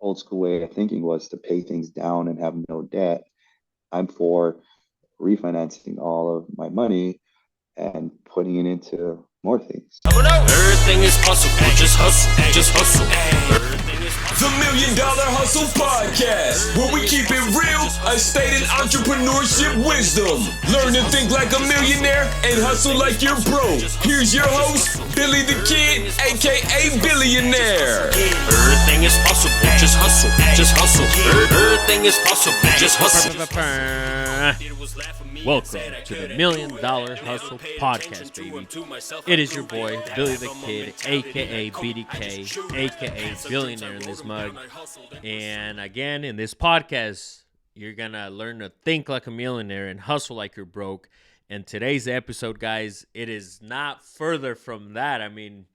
old school way of thinking was to pay things down and have no debt. I'm for refinancing all of my money and putting it into more things. Everything is possible, just hustle, just hustle. The $1 Million Hustle Podcast, where we keep it real, unstated entrepreneurship wisdom. Learn to think like a millionaire and hustle like you're broke. Here's your host, Billy the Kid, aka Billionaire. Everything is possible, just hustle, just hustle. Everything is possible, just hustle. Welcome to the $1 Million Hustle Podcast, baby. It is your boy, Billy the Kid, a.k.a. BDK, a.k.a. Billionaire in this mug. And again, in this podcast, you're going to learn to think like a millionaire and hustle like you're broke. And today's episode, guys, it is not further from that. I mean,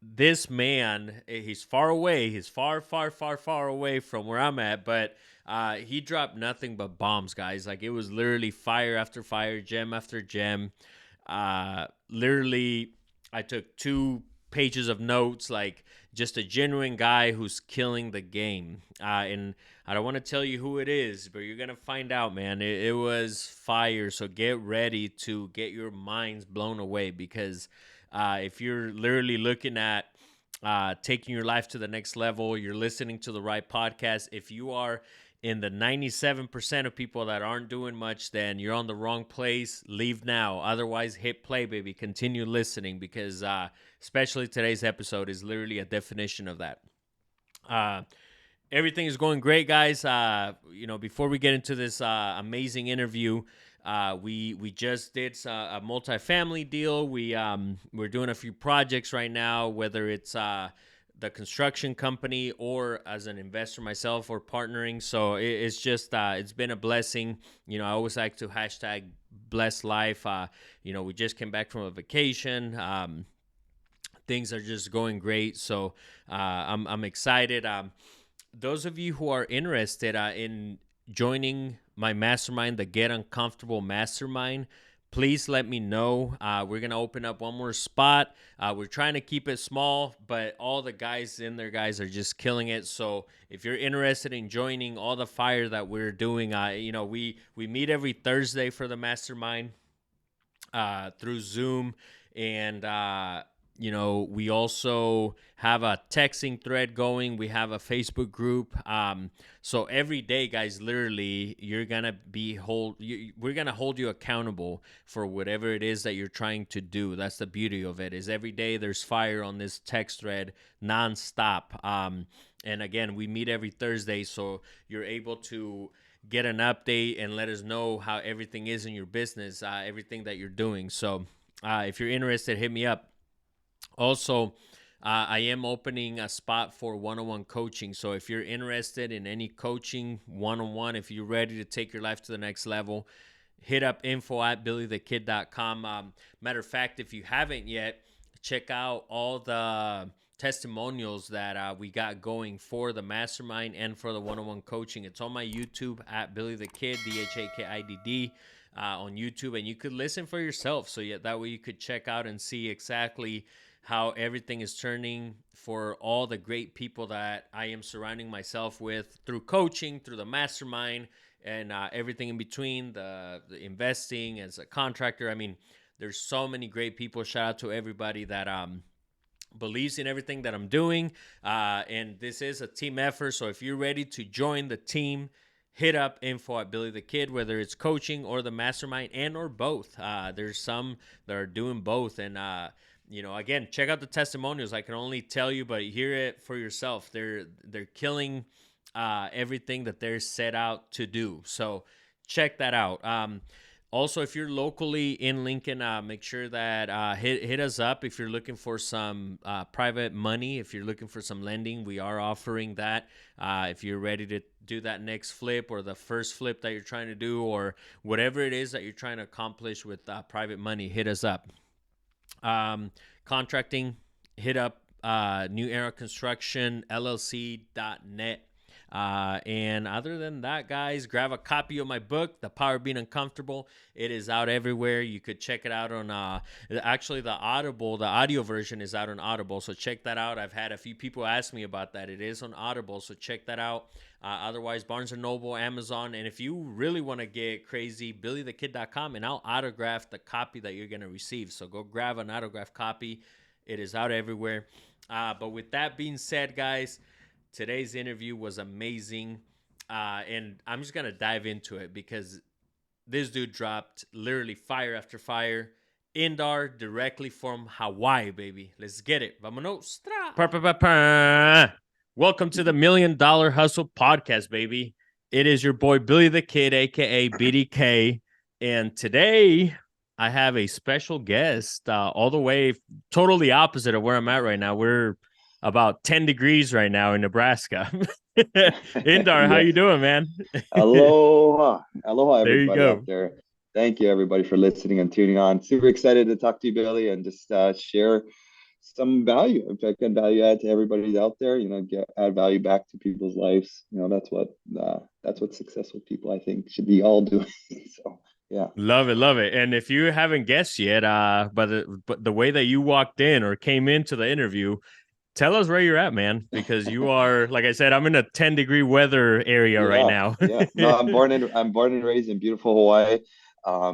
this man, he's far away. He's far, far, far, far away from where I'm at, but he dropped nothing but bombs, guys. Like, it was literally fire after fire, gem after gem. Literally, I took 2 pages of notes, like just a genuine guy who's killing the game. And I don't want to tell you who it is, but you're going to find out, man. It was fire, so get ready to get your minds blown away because if you're literally looking at taking your life to the next level, you're listening to the right podcast. If you are in the 97% of people that aren't doing much, then you're on the wrong place. Leave now. Otherwise, hit play, baby. Continue listening because especially today's episode is literally a definition of that. Everything is going great, guys. Before we get into this amazing interview, we just did a multifamily deal. We're doing a few projects right now, whether it's the construction company or as an investor myself or partnering. So it's just it's been a blessing. I always like to hashtag blessed life. We just came back from a vacation. Things are just going great. So I'm excited. Those of you who are interested in joining my mastermind, the Get Uncomfortable Mastermind, please let me know. We're going to open up one more spot. We're trying to keep it small, but all the guys in there, guys, are just killing it. So if you're interested in joining all the fire that we're doing, we meet every Thursday for the mastermind through Zoom. And we also have a texting thread going. We have a Facebook group. So every day, guys, literally, we're gonna hold you accountable for whatever it is that you're trying to do. That's the beauty of it. Is every day there's fire on this text thread nonstop. And again, we meet every Thursday, so you're able to get an update and let us know how everything is in your business, everything that you're doing. So if you're interested, hit me up. Also, I am opening a spot for one-on-one coaching. So if you're interested in any coaching one-on-one, if you're ready to take your life to the next level, hit up info@billythekid.com. Matter of fact, if you haven't yet, check out all the testimonials that we got going for the mastermind and for the one-on-one coaching. It's on my YouTube at Billy the Kid, DHAKIDD. On YouTube, and you could listen for yourself. So that way you could check out and see exactly how everything is turning for all the great people that I am surrounding myself with through coaching, through the mastermind, and everything in between, the investing as a contractor. I mean, there's so many great people. Shout out to everybody that believes in everything that I'm doing. And this is a team effort. So if you're ready to join the team, hit up info@BillyTheKid, whether it's coaching or the mastermind and or both. There's some that are doing both. And, again, check out the testimonials. I can only tell you, but hear it for yourself. They're killing everything that they're set out to do. So check that out. Also, if you're locally in Lincoln, make sure that hit us up if you're looking for some private money. If you're looking for some lending, we are offering that. If you're ready to do that next flip or the first flip that you're trying to do or whatever it is that you're trying to accomplish with private money, hit us up. Contracting, hit up New Era Construction, LLC.net. And other than that, guys, grab a copy of my book, The Power of Being Uncomfortable. It is out everywhere. You could check it out on actually the audio version is out on Audible. So check that out. I've had a few people ask me about that. It is on Audible, so check that out. Otherwise, Barnes & Noble, Amazon, and if you really want to get crazy, BillyTheKid.com, and I'll autograph the copy that you're going to receive. So go grab an autographed copy. It is out everywhere. But with that being said, guys, today's interview was amazing. And I'm just going to dive into it because this dude dropped literally fire after fire. Indar, directly from Hawaii, baby. Let's get it. Vamonos. Welcome to the $1 Million Hustle Podcast, baby. It is your boy, Billy the Kid, a.k.a. BDK. And today, I have a special guest all the way, totally opposite of where I'm at right now. We're about 10 degrees right now in Nebraska. Indar, how you doing, man? Aloha. Aloha, There you everybody go. out there. Thank you, everybody, for listening and tuning on. Super excited to talk to you, Billy, and just share some value. If I can value add to everybody out there, add value back to people's lives. That's what successful people, I think, should be all doing. So, yeah. Love it, love it. And if you haven't guessed yet, but the way that you walked in or came into the interview, tell us where you're at, man, because you are, like I said, I'm in a 10-degree weather area right now. Yeah. No, I'm born and raised in beautiful Hawaii. I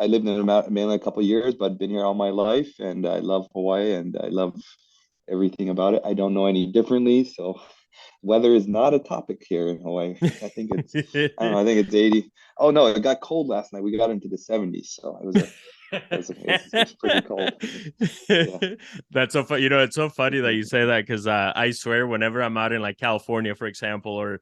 lived in the mainland a couple of years, but been here all my life, and I love Hawaii, and I love everything about it. I don't know any differently, so weather is not a topic here in Hawaii. I think it's I don't know. I think it's 80. Oh no, it got cold last night. We got into the 70s, so it's pretty cold. Yeah. That's so funny. It's so funny that you say that because I swear, whenever I'm out in like California, for example, or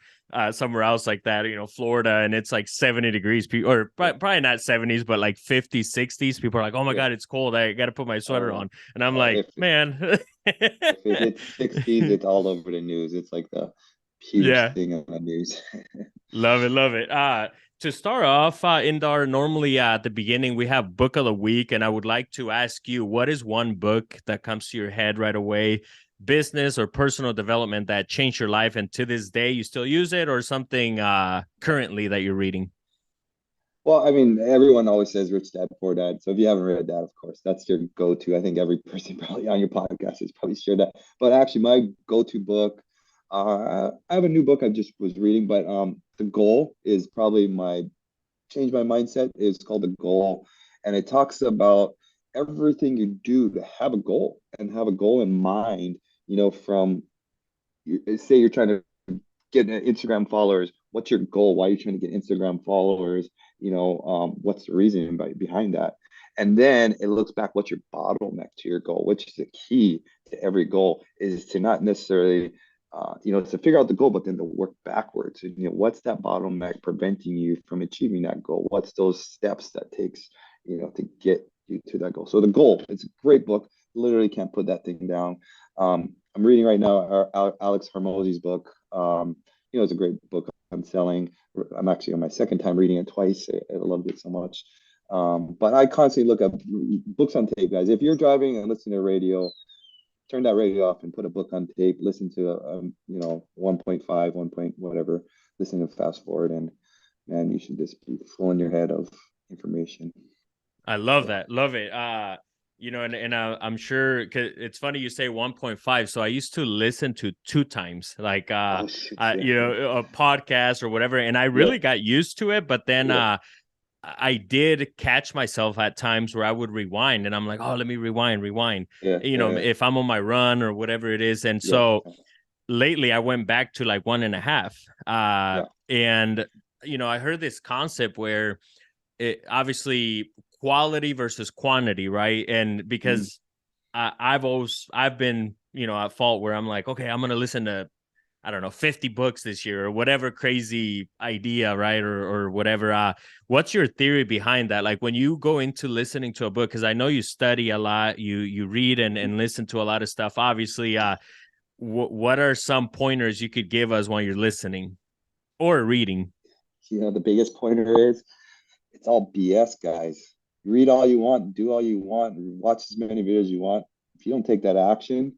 somewhere else like that, Florida, and it's like 70 degrees, or probably not 70s, but like 50s, 60s, people are like, oh my God, it's cold. I got to put my sweater on. And I'm like, man. If it hits 60s, it's all over the news. It's like the huge thing on the news. Love it, love it. To start off, Indar, normally at the beginning we have book of the week, and I would like to ask you, what is one book that comes to your head right away, business or personal development, that changed your life, and to this day you still use it, or something currently that you're reading? Well, I mean, everyone always says Rich Dad, Poor Dad. So if you haven't read that, of course, that's your go-to. I think every person probably on your podcast has probably shared that. But actually, my go-to book, I have a new book I just was reading, but The Goal is probably change my mindset. Is called The Goal. And it talks about everything you do to have a goal and have a goal in mind, from, say you're trying to get Instagram followers. What's your goal? Why are you trying to get Instagram followers? What's the reason behind that? And then it looks back, what's your bottleneck to your goal, which is the key to every goal, is to not necessarily, to figure out the goal, but then to work backwards. And, what's that bottleneck preventing you from achieving that goal? What's those steps that takes, to get you to that goal? So The Goal, it's a great book. Literally can't put that thing down. I'm reading right now Alex Hormozy's book. It's a great book on selling. I'm actually on my second time reading it twice. I loved it so much. But I constantly look up books on tape, guys. If you're driving and listening to radio, turn that radio off and put a book on tape. Listen to 1.5, 1 point whatever. Listen to fast forward, and man, you should just be full in your head of information. I love that. Love it. I'm sure, 'cause it's funny you say 1.5. So I used to listen to 2 times, like, a podcast or whatever. And I really got used to it. But then I did catch myself at times where I would rewind, and I'm like, oh, let me rewind. If I'm on my run or whatever it is. And so lately I went back to like 1.5. And, I heard this concept where obviously quality versus quantity, right? And because I've been, at fault where I'm like, okay, I'm going to listen to, I don't know, 50 books this year or whatever crazy idea, right? Or whatever. What's your theory behind that? Like when you go into listening to a book, because I know you study a lot, you read and listen to a lot of stuff. Obviously, what are some pointers you could give us while you're listening or reading? The biggest pointer is it's all BS, guys. You read all you want, do all you want, watch as many videos you want. If you don't take that action,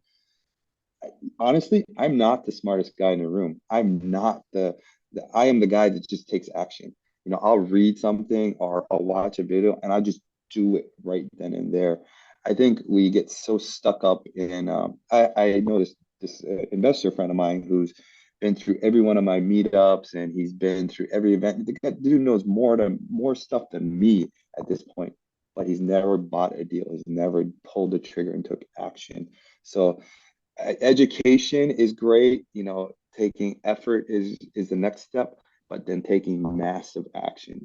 Honestly, I'm not the smartest guy in the room. I'm not I am the guy that just takes action. I'll read something or I'll watch a video and I'll just do it right then and there. I think we get so stuck up in, I know this investor friend of mine who's been through every one of my meetups and he's been through every event. The dude knows more stuff than me at this point, but he's never bought a deal. He's never pulled the trigger and took action. So education is great. Taking effort is the next step, but then taking massive action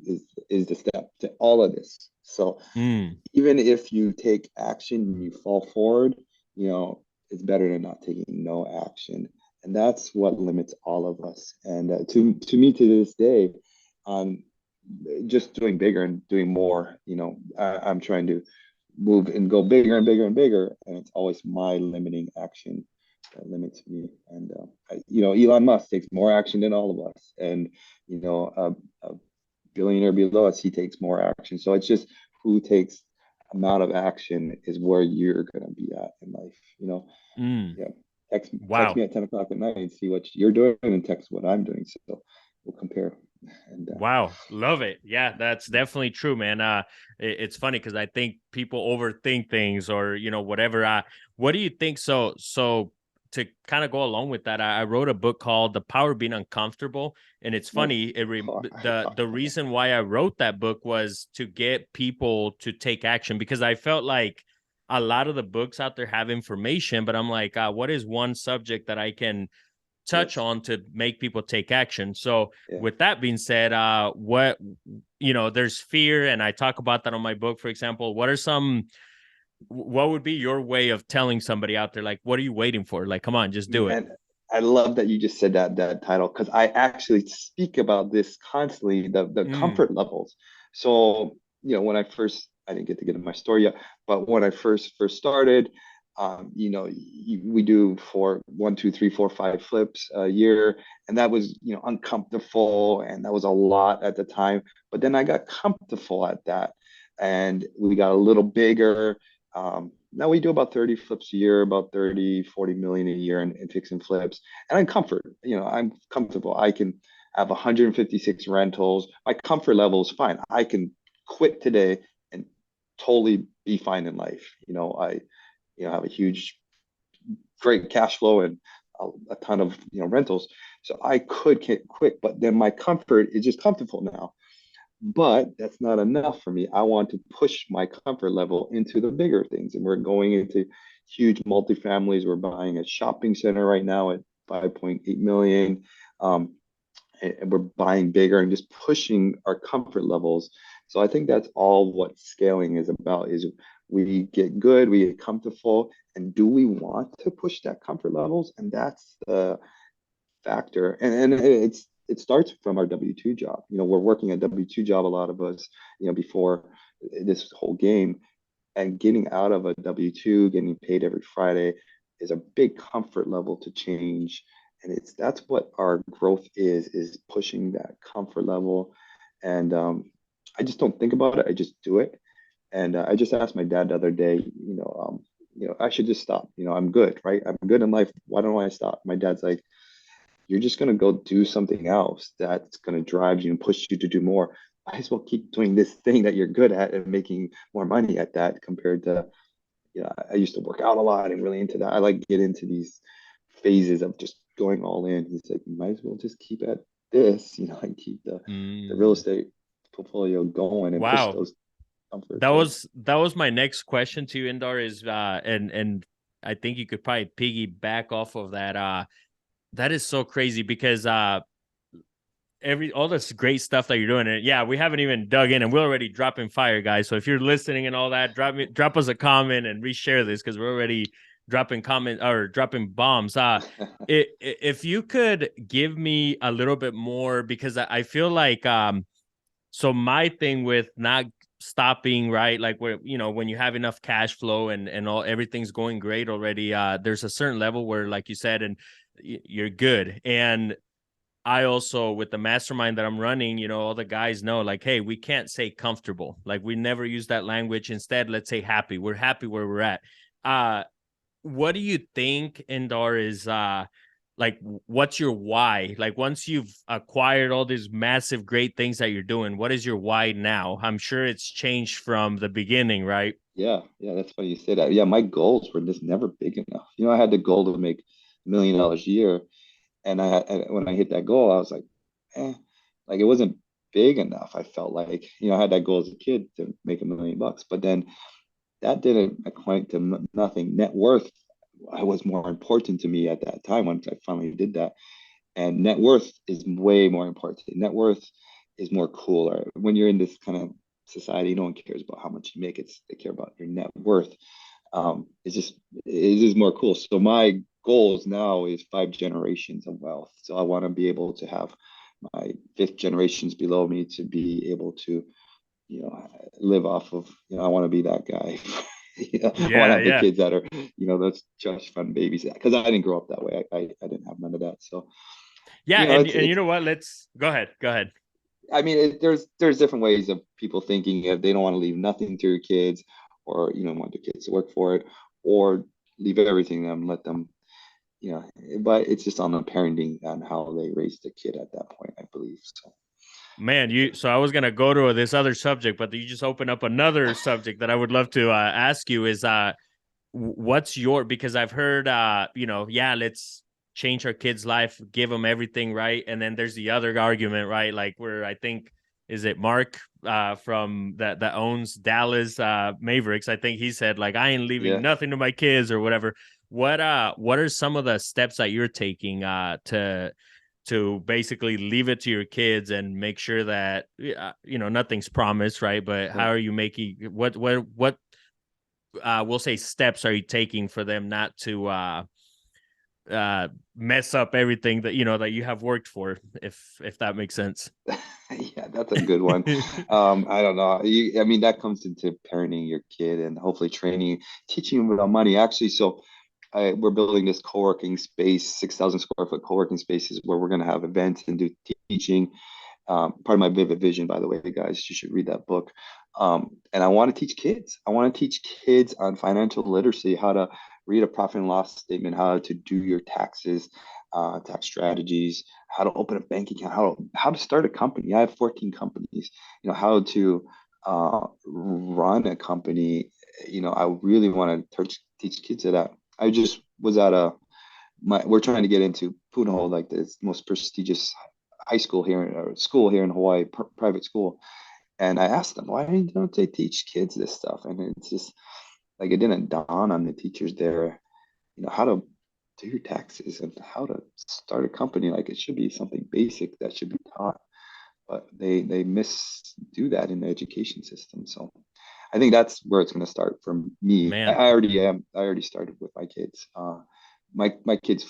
is the step to all of this. So Mm, even if you take action and you fall forward, it's better than not taking no action. And that's what limits all of us. And to me, to this day, um, just doing bigger and doing more, I'm trying to move and go bigger and bigger and bigger. And it's always my limiting action that limits me. And, Elon Musk takes more action than all of us. And, a billionaire below us, he takes more action. So it's just who takes amount of action is where you're going to be at in life. mm. Yeah. Text Wow. me at 10 o'clock at night and see what you're doing and text what I'm doing. So we'll compare. And Wow, love it. Yeah, that's definitely true, man. It's funny because I think people overthink things or whatever. What do you think? So to kind of go along with that, I wrote a book called The Power of Being Uncomfortable, and it's oh, funny. oh, The reason why I wrote that book was to get people to take action because I felt like a lot of the books out there have information, but I'm like, what is one subject that I can touch yes. on to make people take action. So Yeah. with that being said, there's fear, and I talk about that on my book, for example. What would be your way of telling somebody out there, like, what are you waiting for? Like, come on, just do it. Man, I love that you just said that title because I actually speak about this constantly, the Mm, comfort levels. So, when I didn't get to get in my story yet, but when I first started, we do for 1, 2, 3, 4, 5 flips a year, and that was, uncomfortable, and that was a lot at the time. But then I got comfortable at that, and we got a little bigger. Now we do about 30 flips a year, about 30, 40 million a year in fix and flips. And I'm comfortable. I can have 156 rentals. My comfort level is fine. I can quit today and totally be fine in life. Have a huge, great cash flow and a ton of, rentals. So I could quit, but then my comfort is just comfortable now. But that's not enough for me. I want to push my comfort level into the bigger things. And we're going into huge multifamilies. We're buying a shopping center right now at 5.8 million. And we're buying bigger and just pushing our comfort levels. So I think that's all what scaling is about is we get good, we get comfortable, and do we want to push that comfort levels? And that's the factor. And it starts from our W-2 job. We're working a W-2 job, a lot of us, before this whole game, and getting out of a W-2, getting paid every Friday is a big comfort level to change. And that's what our growth is pushing that comfort level. And I just don't think about it. I just do it. And I just asked my dad the other day, I should just stop. I'm good, right? I'm good in life. Why don't I stop? My dad's like, you're just going to go do something else that's going to drive you and push you to do more. Might as well keep doing this thing that you're good at and making more money at that compared to, I used to work out a lot and really into that. I like get into these phases of just going all in. He's like, you might as well just keep at this, and keep the real mm. estate portfolio going and push Wow. those comforts. That Yeah. was my next question to you, Indar, is and I think you could probably piggyback off of that. That is so crazy because all this great stuff that you're doing, and yeah, we haven't even dug in, and we're already dropping fire, guys. So if you're listening and all that, drop us a comment and reshare this because we're already dropping comment or dropping bombs. If you could give me a little bit more, because I feel like so my thing with not stopping, right, like where when you have enough cash flow and all everything's going great already, there's a certain level where, like you said, and you're good. And I also, with the mastermind that I'm running, all the guys know, like, hey, we can't say comfortable. Like, we never use that language. Instead, let's say happy. We're happy where we're at. Uh, what do you think, Indar, is like, what's your why? Like, once you've acquired all these massive great things that you're doing, what is your why now? I'm sure it's changed from the beginning, right? Yeah, that's funny you say that. Yeah, my goals were just never big enough. I had the goal to make $1 million a year, and when I hit that goal, I was like, like it wasn't big enough. I felt like, I had that goal as a kid to make $1 million, but then that didn't equate to nothing. Net worth was more important to me at that time once I finally did that. And net worth is way more important. Net worth is more cooler. When you're in this kind of society, no one cares about how much you make. They care about your net worth. It's just more cool. So my goals now is 5 generations of wealth. So I want to be able to have my fifth generations below me to be able to, live off of. I want to be that guy. I want to Yeah, have the yeah. kids that are, those trust fund babies. Because I didn't grow up that way. I didn't have none of that. So Yeah, and you it's. know what? Let's go ahead. Go ahead. I mean, there's different ways of people thinking if they don't want to leave nothing to your kids, or want their kids to work for it, or leave everything to them, let them, but it's just on the parenting and how they raise the kid at that point, I believe. So Man, so I was gonna go to this other subject, but you just opened up another subject that I would love to ask you is what's your, because I've heard yeah, let's change our kids' life, give them everything, right? And then there's the other argument, right? Like, where I think, is it Mark from that owns Dallas Mavericks? I think he said, like, I ain't leaving yeah. nothing to my kids or whatever. What are some of the steps that you're taking to basically leave it to your kids and make sure that nothing's promised, right? But how Right. are you making, what we'll say, steps are you taking for them not to mess up everything that that you have worked for, if that makes sense? Yeah, that's a good one. I don't know. I mean, that comes into parenting your kid and hopefully training, teaching them about money. Actually, so we're building this co-working space, 6,000 square foot co-working spaces where we're going to have events and do teaching. Part of my vivid vision, by the way, guys, you should read that book. And I want to teach kids. I want to teach kids on financial literacy, how to read a profit and loss statement, how to do your taxes, tax strategies, how to open a bank account, how to start a company. I have 14 companies. How to run a company. I really want to teach kids that. I just was at we're trying to get into Punahou, like the most prestigious high school here, or school here in Hawaii, private school. And I asked them, why don't they teach kids this stuff? And it's just like, it didn't dawn on the teachers there, how to do your taxes and how to start a company. Like, it should be something basic that should be taught, but they do that in the education system. So I think that's where it's going to start for me. I Man, already am. I already started with my kids. My kid's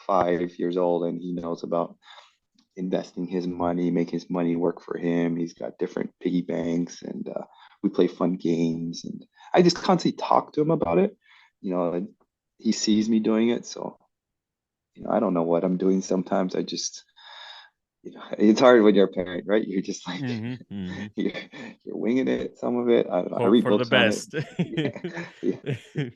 5 years old, and he knows about investing his money, making his money work for him. He's got different piggy banks, and we play fun games. And I just constantly talk to him about it. And he sees me doing it, so I don't know what I'm doing. Sometimes I just, it's hard when you're a parent, right? You're just like, hmm hmm you're, you're winging it. Some of it, I don't know. I hope read for the books on it. best. Yeah, yeah,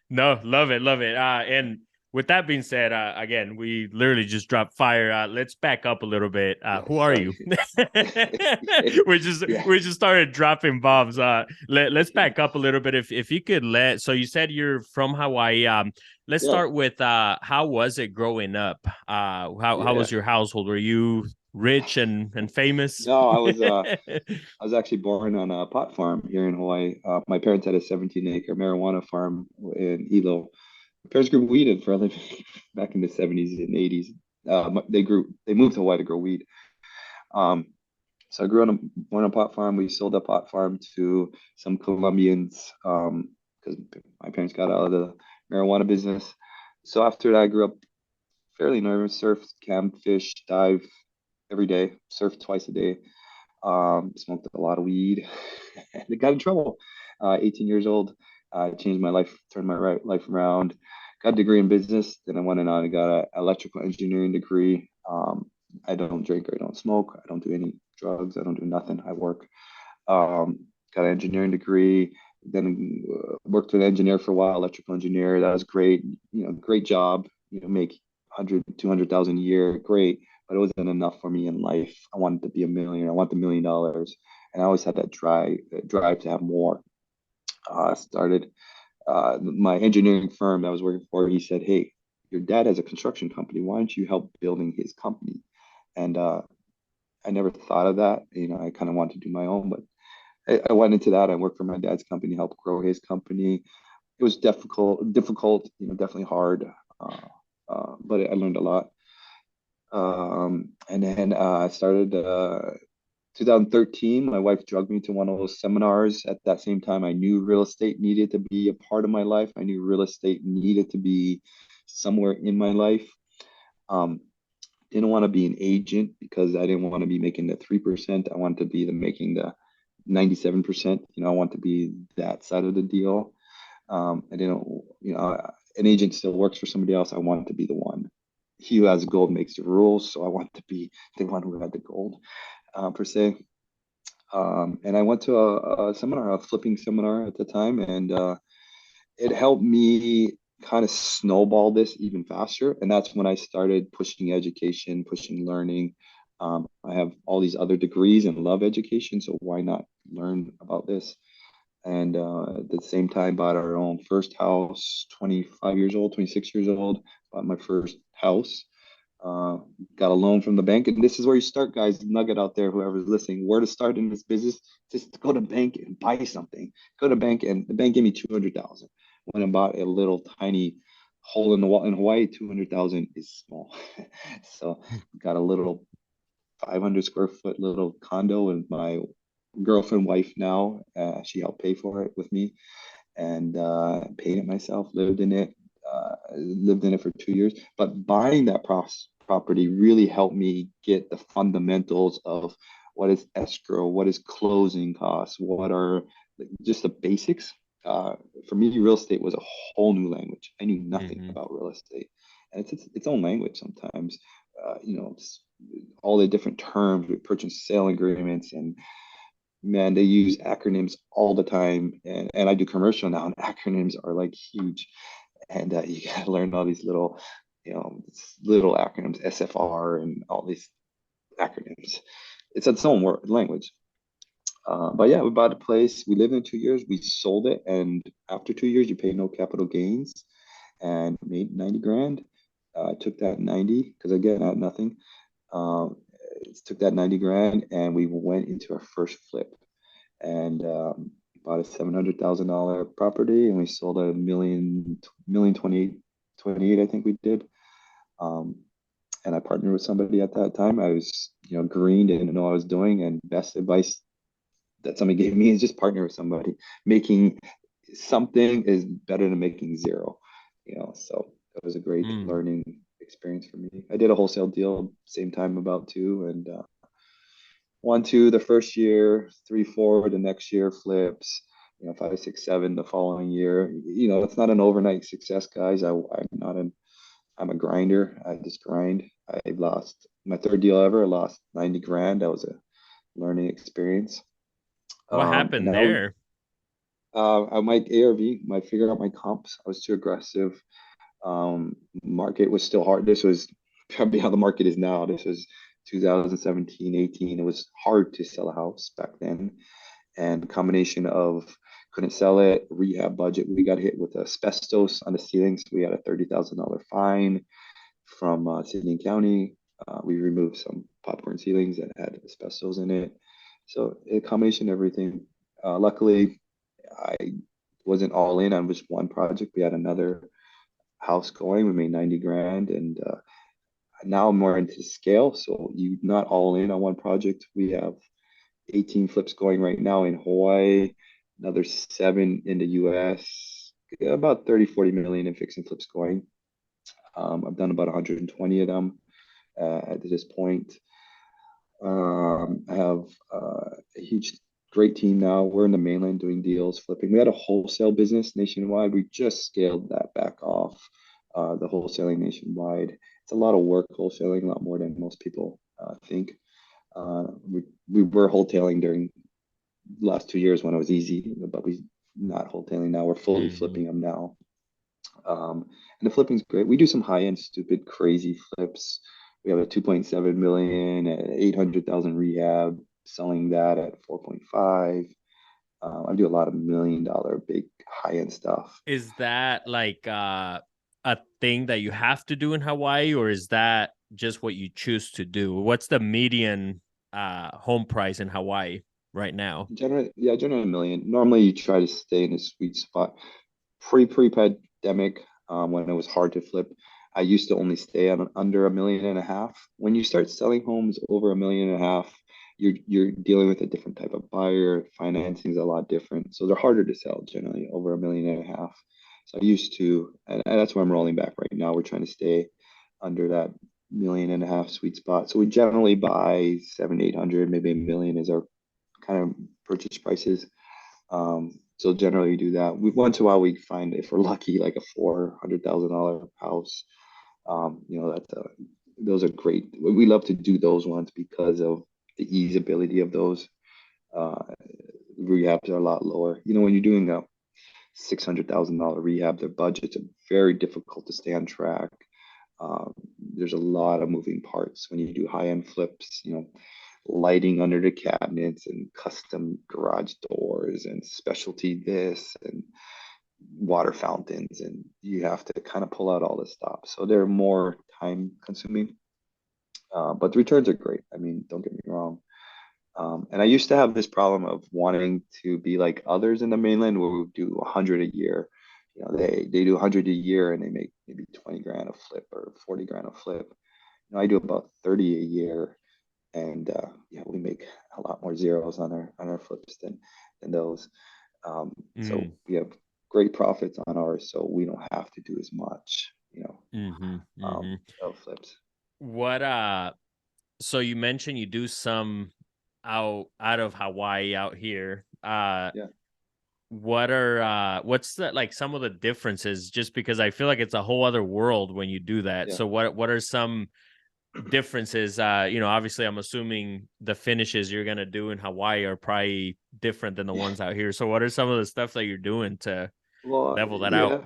No, love it, love it. And with that being said, again, we literally just dropped fire. Let's back up a little bit. yeah. Who are you? Sorry. Yeah, We just started dropping bombs. Let's yeah, back up a little bit. If you could so you said you're from Hawaii. Let's yeah, start with how was it growing up? How yeah. was your household? Were you rich and famous? No, I was actually born on a pot farm here in Hawaii. My parents had a 17-acre marijuana farm in Hilo. My parents grew weed in for a living back in the 70s and 80s. They moved to Hawaii to grow weed. Um, so I grew on a pot farm. We sold a pot farm to some Colombians because my parents got out of the marijuana business. So after that, I grew up fairly normal, surf, camp, fish, dive every day, surf twice a day. Smoked a lot of weed and got in trouble. 18 years old, changed my life, turned my life around. Got a degree in business. Then I went on and got an electrical engineering degree. I don't drink, I don't smoke, I don't do any drugs, I don't do nothing. I work. Got an engineering degree. Then worked with an engineer for a while, electrical engineer. That was great. Great job. Make 100, 200,000 a year. Great. But it wasn't enough for me in life. I wanted to be a millionaire. I want $1 million. And I always had that drive to have more. Started my engineering firm that I was working for. He said, "Hey, your dad has a construction company. Why don't you help building his company?" And I never thought of that. I kind of wanted to do my own, but I went into that. I worked for my dad's company, helped grow his company. It was difficult, definitely hard, but I learned a lot. And then I started 2013. My wife drugged me to one of those seminars. At that same time, I knew real estate needed to be a part of my life. I knew real estate needed to be somewhere in my life. Didn't want to be an agent because I didn't want to be making the 3%. I wanted to be making the 97%. I want to be that side of the deal. I didn't, an agent still works for somebody else. I wanted to be the one. He who has the gold makes the rules. So I want to be the one who had the gold, per se. And I went to a seminar, a flipping seminar at the time, and it helped me kind of snowball this even faster. And that's when I started pushing education, pushing learning. I have all these other degrees and love education, so why not learn about this? And at the same time, bought our own first house, 25 years old, 26 years old, bought my first house. Got a loan from the bank. And this is where you start, guys. Nugget out there, whoever's listening, where to start in this business, just go to bank and buy something. Go to bank, and the bank gave me 200,000. Went and bought a little tiny hole in the wall in Hawaii. 200,000 is small. So got a little 500 square foot little condo, and my girlfriend, wife now, she helped pay for it with me, and paid it myself, lived in it for 2 years. But buying that property really helped me get the fundamentals of what is escrow, what is closing costs, what are just the basics. For me, real estate was a whole new language. I knew nothing about real estate, and it's its own language sometimes. All the different terms with purchase and sale agreements, and man, they use acronyms all the time. And I do commercial now, and acronyms are like huge. And you got to learn all these little acronyms, SFR, and all these acronyms. It's its own word language. But yeah, we bought a place. We lived in 2 years. We sold it, and after 2 years, you pay no capital gains, and made 90 grand. I took that 90 because again, I had nothing. Took that 90 grand, and we went into our first flip, and bought a $700,000 property, and we sold a million 28, I think we did. And I partnered with somebody at that time. I was, green, didn't know what I was doing, and best advice that somebody gave me is just partner with somebody. Making something is better than making zero, so it was a great learning experience for me. I did a wholesale deal same time about two, and 1, 2 the first year, 3, 4 the next year, flips, 5, 6, 7 the following year. It's not an overnight success, guys. I'm a grinder. I just grind. I lost my third deal ever. I lost 90 grand. That was a learning experience. What happened there? I might ARV, might figure out my comps. I was too aggressive. Market was still hard. This was probably how the market is now. This was 2017, 18. It was hard to sell a house back then. And combination of couldn't sell it, rehab budget. We got hit with asbestos on the ceilings. We had a $30,000 fine from Sydney County. We removed some popcorn ceilings that had asbestos in it. So a combination of everything. Luckily, I wasn't all in on just one project. We had another house going. We made 90 grand, and now I'm more into scale. So you're not all in on one project. We have 18 flips going right now in Hawaii, another 7 in the US, about 30, 40 million in fix and flips going. I've done about 120 of them at this point. I have a great team now. We're in the mainland doing deals, flipping. We had a wholesale business nationwide. We just scaled that back off, the wholesaling nationwide. It's a lot of work wholesaling, a lot more than most people think. We were wholesaling during the last 2 years when it was easy, but we not wholesaling now. We're fully Mm-hmm. flipping them now. And the flipping's great. We do some high-end, stupid, crazy flips. We have a 2.7 million, 800,000 rehab, selling that at 4.5. I do a lot of $1 million big high-end stuff. Is that like a thing that you have to do in Hawaii, or is that just what you choose to do? What's the median home price in Hawaii right now? Generally a million. Normally, you try to stay in a sweet spot. Pre-pandemic, when it was hard to flip, I used to only stay on under 1.5 million. When you start selling homes over 1.5 million, you're dealing with a different type of buyer. Financing is a lot different, so they're harder to sell generally over 1.5 million. So I used to, and that's where I'm rolling back right now. We're trying to stay under that 1.5 million sweet spot. So we generally buy 700, 800, maybe 1 million is our kind of purchase prices. So generally we do that. We once in a while we find, if we're lucky, like a $400,000 house. Those are great. We love to do those ones because of the easeability of those. Uh, Rehabs are a lot lower. When you're doing a $600,000 rehab, their budgets are very difficult to stay on track. Um, there's a lot of moving parts when you do high-end flips. Lighting under the cabinets and custom garage doors and specialty this and water fountains, and you have to kind of pull out all this stuff. So they're more time consuming, but the returns are great. I mean, don't get me wrong. And I used to have this problem of wanting to be like others in the mainland where we do 100 a year. They do 100 a year and they make maybe 20 grand a flip or 40 grand a flip. I do about 30 a year, and yeah, we make a lot more zeros on our flips than those. So Mm, we have great profits on ours, so we don't have to do as much, mm-hmm, mm-hmm. of flips. What so you mentioned you do some out of Hawaii out here. Yeah, What's the like some of the differences, just because I feel like it's a whole other world when you do that. yeah. So what are some differences? Obviously I'm assuming the finishes you're gonna do in Hawaii are probably different than the Yeah. ones out here. So what are some of the stuff that you're doing to Well, level that out? yeah.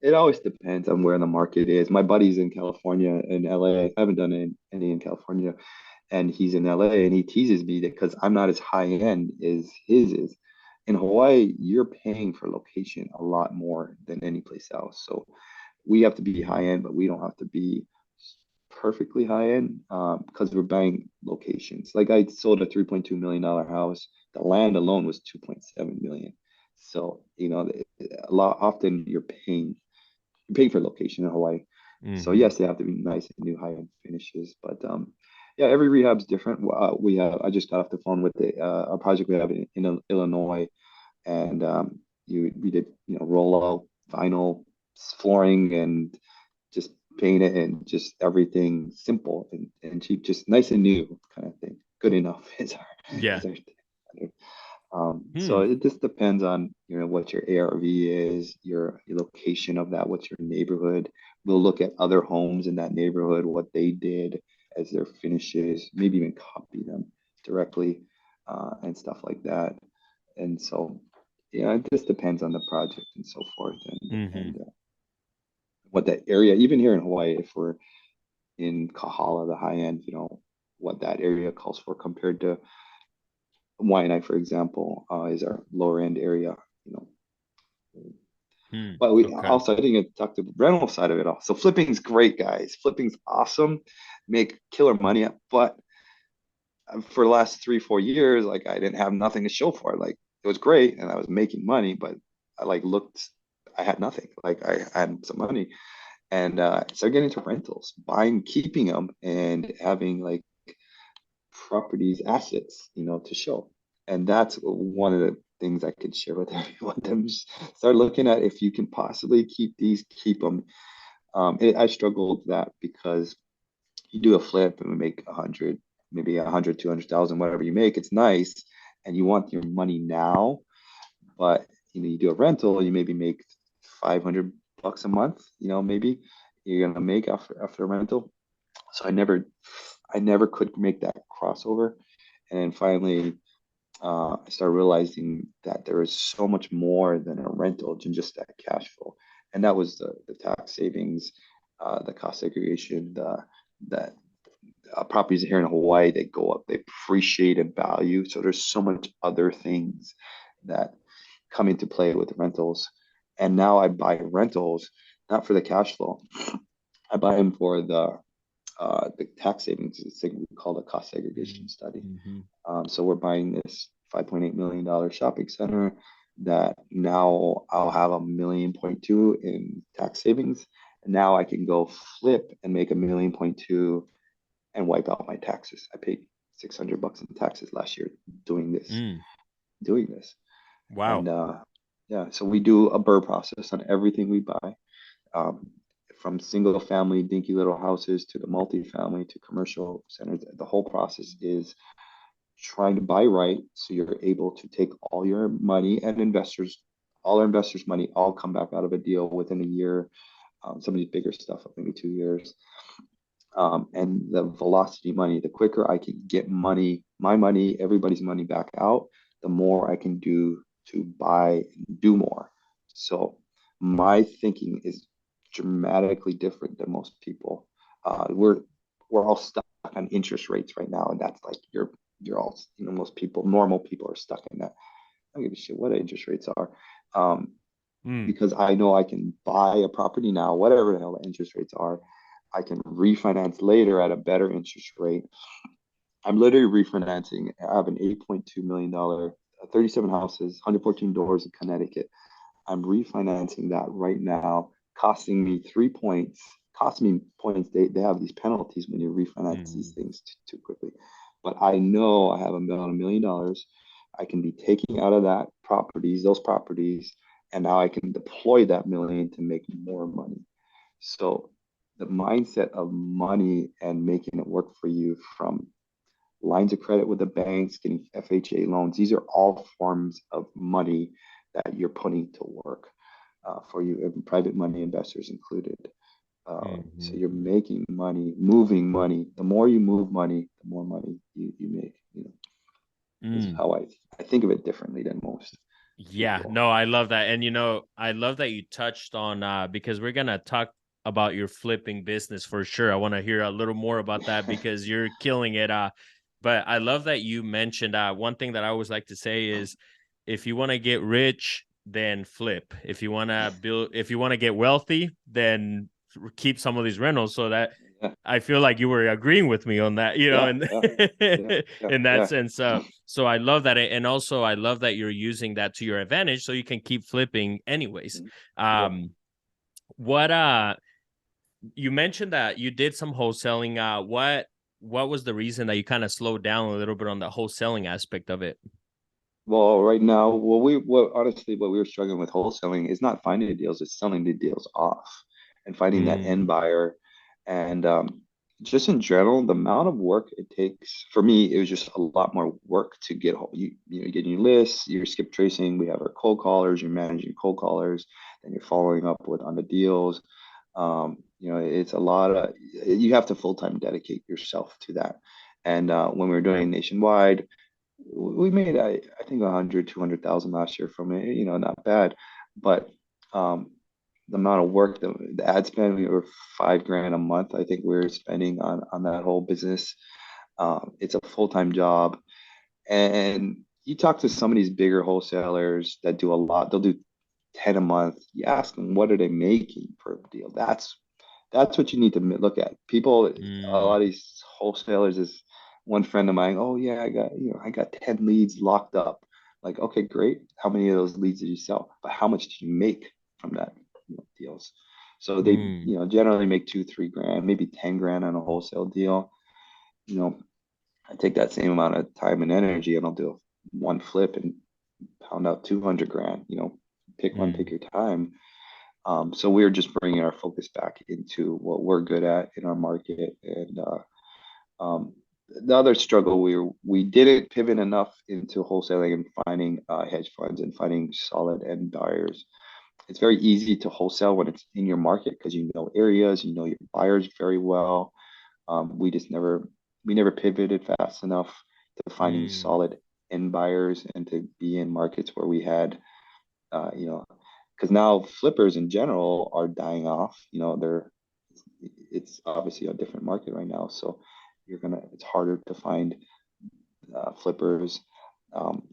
It always depends on where the market is. My buddy's in California, in LA. I haven't done any in California, and he's in LA, and he teases me that because I'm not as high end as his is. In Hawaii, you're paying for location a lot more than any place else. So we have to be high end, but we don't have to be perfectly high end because we're buying locations. Like I sold a $3.2 million house. The land alone was 2.7 million. So a lot often you're paying for location in Hawaii. So Mm-hmm. yes, they have to be nice and new high end finishes, but yeah, every rehab's different. I just got off the phone with a project we have in Illinois, and we did roll out vinyl flooring and just paint it and just everything simple and cheap, just nice and new kind of thing. Good enough is our Yeah. is our standard. Hmm. So it just depends on what your ARV is, your location of that, what's your neighborhood. We'll look at other homes in that neighborhood, what they did as their finishes, maybe even copy them directly, and stuff like that. And so, yeah, it just depends on the project and so forth, Mm-hmm. and what that area. Even here in Hawaii, if we're in Kahala, the high end, what that area calls for compared to Waianae, for example, is our lower end area. You know, Hmm. but we Okay. also, I didn't get to talk to the rental side of it all. So flipping's great, guys. Flipping's awesome, make killer money. But for the last 3 4 years, like I didn't have nothing to show for it. Like it was great and I was making money, but I like looked, I had nothing. Like I had some money, and started getting into rentals, buying, keeping them, and having like properties, assets, to show. And that's one of the things I could share with everyone. Them start looking at, if you can possibly keep these, keep them. I struggled with that because you do a flip and we make 100, maybe 100, 200,000, whatever you make. It's nice, and you want your money now, but you do a rental, you maybe make 500 bucks a month. Maybe you're gonna make after a rental. So I never could make that crossover. And then finally, I started realizing that there is so much more than a rental than just that cash flow. And that was the tax savings, the cost segregation, that properties here in Hawaii, they go up, they appreciate in value. So there's so much other things that come into play with rentals. And now I buy rentals not for the cash flow. I buy them for the tax savings. It's thing we call the cost segregation study. Mm-hmm. So we're buying this $5.8 million shopping center that now I'll have $1.2 million in tax savings. And now I can go flip and make $1.2 million and wipe out my taxes. I paid $600 in taxes last year doing this, Mm. doing this. Wow. And yeah, so we do a BRRRR process on everything we buy, um, from single family dinky little houses to the multifamily to commercial centers. The whole process is trying to buy right so you're able to take all your money and investors, all our investors' money, all come back out of a deal within a year. Some of these bigger stuff, maybe 2 years. And the velocity money, the quicker I can get money, my money, everybody's money back out, the more I can do to buy and do more. So my thinking is dramatically different than most people. We're all stuck on interest rates right now, and that's like you're all, most people, normal people are stuck in that. I don't give a shit what interest rates are. Um, Mm. because I know I can buy a property now, whatever the hell the interest rates are. I can refinance later at a better interest rate. I'm literally refinancing. I have an $8.2 million, 37 houses, 114 doors in Connecticut. I'm refinancing that right now, costing me 3 points. Cost me points. They have these penalties when you refinance these Mm. things too quickly. But I know I have about $1 million. I can be taking out of that properties, those properties, and now I can deploy that million to make more money. So the mindset of money and making it work for you, from lines of credit with the banks, getting FHA loans, these are all forms of money that you're putting to work for you, and private money investors included. So Mm-hmm. you're making money, moving money. The more you move money, the more money you make. Is Mm. how I think of it differently than most Yeah, people. no, I love that. And I love that you touched on because we're gonna talk about your flipping business for sure. I want to hear a little more about that because you're killing it. But I love that you mentioned one thing that I always like to say is if you want to get rich, then flip. If you want to get wealthy, then keep some of these rentals so that Yeah, I feel like you were agreeing with me on that, yeah, and yeah, yeah, yeah, in that yeah. sense. So I love that, and also I love that you're using that to your advantage, so you can keep flipping anyways. Yeah. Um, what you mentioned that you did some wholesaling. What was the reason that you kind of slowed down a little bit on the wholesaling aspect of it? Well, right now, honestly, what we were struggling with wholesaling is not finding the deals, it's selling the deals off and finding that Mm, end buyer. And just in general, the amount of work it takes for me, it was just a lot more work to get getting your lists, you're skip tracing. We have our cold callers, you're managing cold callers, and you're following up with on the deals. It's a lot of, you have to full time dedicate yourself to that. And when we were doing nationwide, we made I think 100, 200,000 last year from it, not bad. But um the amount of work, the ad spend, we were 5 grand a month, I think we were spending on that whole business. It's a full-time job. And you talk to some of these bigger wholesalers that do a lot, they'll do 10 a month. You ask them what are they making per deal. That's what you need to look at. People, a mm, lot of these wholesalers, is one friend of mine. Oh yeah, I got 10 leads locked up. Like, okay, great. How many of those leads did you sell? But how much did you make from that, deals? So they, mm, generally make 2, 3 grand, maybe 10 grand on a wholesale deal. You know, I take that same amount of time and energy, and I'll do one flip and pound out 200 grand. Pick one, pick mm, your time. So we're just bringing our focus back into what we're good at in our market. And the other struggle, we didn't pivot enough into wholesaling and finding hedge funds and finding solid end buyers. It's very easy to wholesale when it's in your market because you know areas, you know your buyers very well. We never pivoted fast enough to finding mm. solid end buyers and to be in markets where we had, you know, because now flippers in general are dying off. You know, it's obviously a different market right now, so it's harder to find flippers. Um,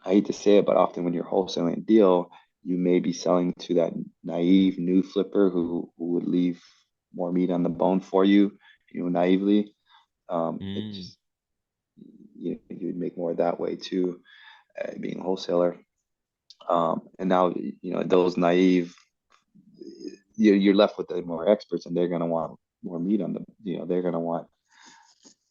I hate to say it, but often when you're wholesaling a deal, you may be selling to that naive new flipper who would leave more meat on the bone for you, naively. It Mm. just you would make more that way too, being a wholesaler. And now those naive, you're left with the more experts, and they're gonna want more meat on the, they're gonna want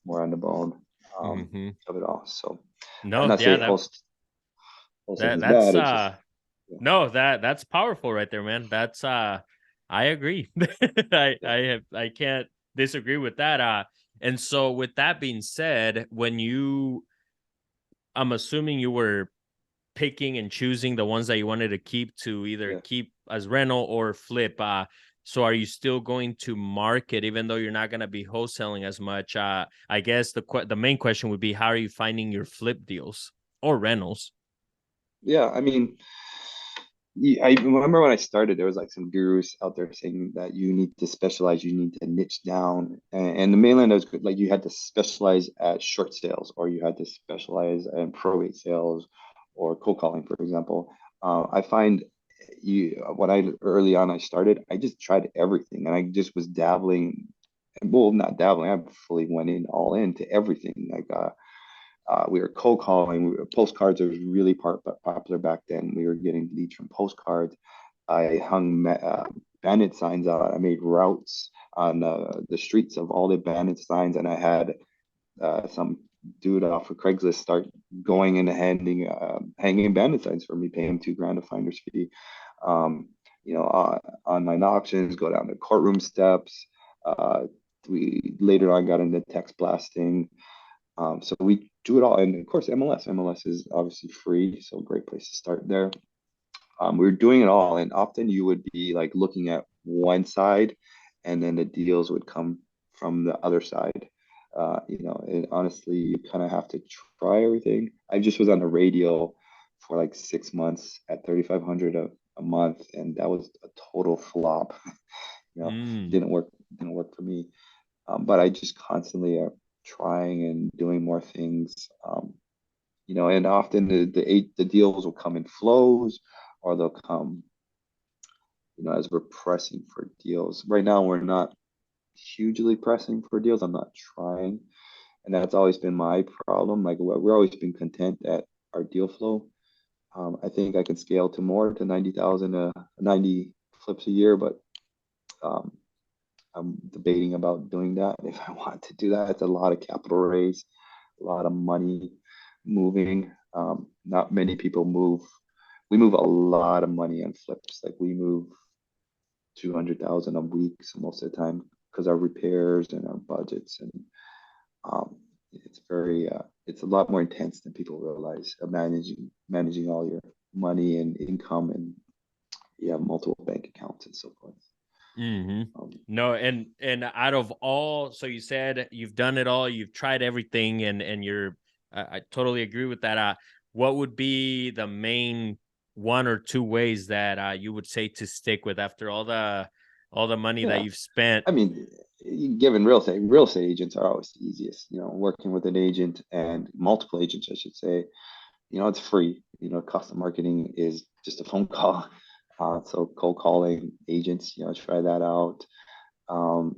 more on the bone, Hmm. of it all. So I'm No, not yeah, saying wholesaling is that's bad. It's just yeah, no, that's powerful right there, man. That's I agree. yeah. I can't disagree with that. And so with that being said, when you I'm assuming you were picking and choosing the ones that you wanted to keep to either Yeah. keep as rental or flip. So are you still going to market even though you're not going to be wholesaling as much? I guess the main question would be, how are you finding your flip deals or rentals? Yeah, I mean, I remember when I started, there was like some gurus out there saying that you need to specialize, you need to niche down. And the mainland was good. Like you had to specialize at short sales, or you had to specialize in probate sales or cold calling, for example. I find when I early on I started, I just tried everything, and I just was dabbling. Well, not dabbling. I fully went in all into everything. Like we were cold calling. Postcards was really popular back then. We were getting leads from postcards. I hung bandit signs out. I made routes on the streets of all the bandit signs, and I had some dude off of Craigslist start going and hanging bandit signs for me, paying him $2,000 a finder's fee. Online auctions, go down the courtroom steps. We later on got into text blasting. So we do it all, and of course, MLS. MLS is obviously free, so great place to start there. We were doing it all, and often you would be like looking at one side, and then the deals would come from the other side. And honestly, you kind of have to try everything. I just was on the radio for like 6 months at 3,500 a month, and that was a total flop. Mm. Didn't work for me. But I just constantly are trying and doing more things. And often the deals will come in flows, or they'll come, as we're pressing for deals. Right now, we're not hugely pressing for deals. I'm not trying, and that's always been my problem. Like we're always been content at our deal flow. I think I can scale to more to 90,000, 90 flips a year, but um, I'm debating about doing that. If I want to do that, it's a lot of capital raise, a lot of money moving. Not many people move. We move a lot of money on flips. Like we move 200,000 a week so most of the time, because our repairs and our budgets, and it's a lot more intense than people realize. Managing all your money and income, and you have multiple bank accounts and so forth. Hmm. Um, No, and out of all, so you said you've done it all, you've tried everything, and you're, I totally agree with that. What would be the main one or two ways that you would say to stick with after all the money that yeah, you've spent? I mean, given real estate agents are always the easiest. Working with an agent and multiple agents, I should say. It's free. Custom marketing is just a phone call. So cold calling agents, try that out. Um,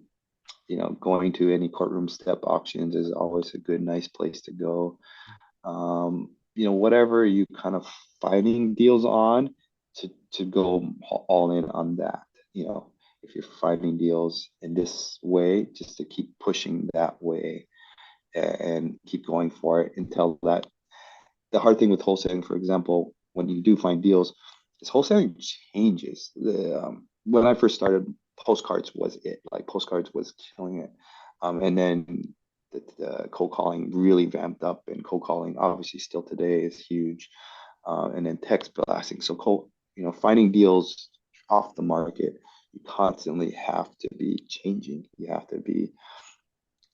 going to any courtroom step auctions is always a good, nice place to go. Whatever you kind of finding deals on, to go all in on that. If you're finding deals in this way, just to keep pushing that way and keep going for it until that. The hard thing with wholesaling, for example, when you do find deals, is wholesaling changes. When I first started, postcards was it. Like postcards was killing it, and then the cold calling really vamped up, and cold calling obviously still today is huge, and then text blasting. So finding deals off the market, you constantly have to be changing. You have to be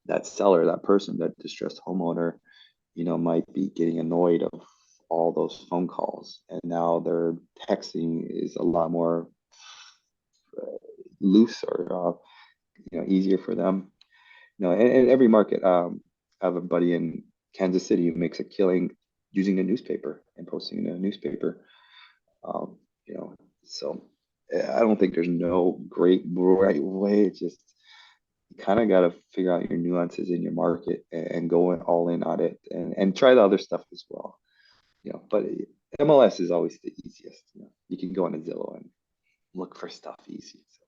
that seller, that person, that distressed homeowner, might be getting annoyed of all those phone calls, and now their texting is a lot more loose or easier for them. And every market. I have a buddy in Kansas City who makes a killing using a newspaper and posting in a newspaper. Um, you know, so I don't think there's no great right way. It's just you kind of got to figure out your nuances in your market and go all in on it and try the other stuff as well. But MLS is always the easiest. You can go on a Zillow and look for stuff easy. So.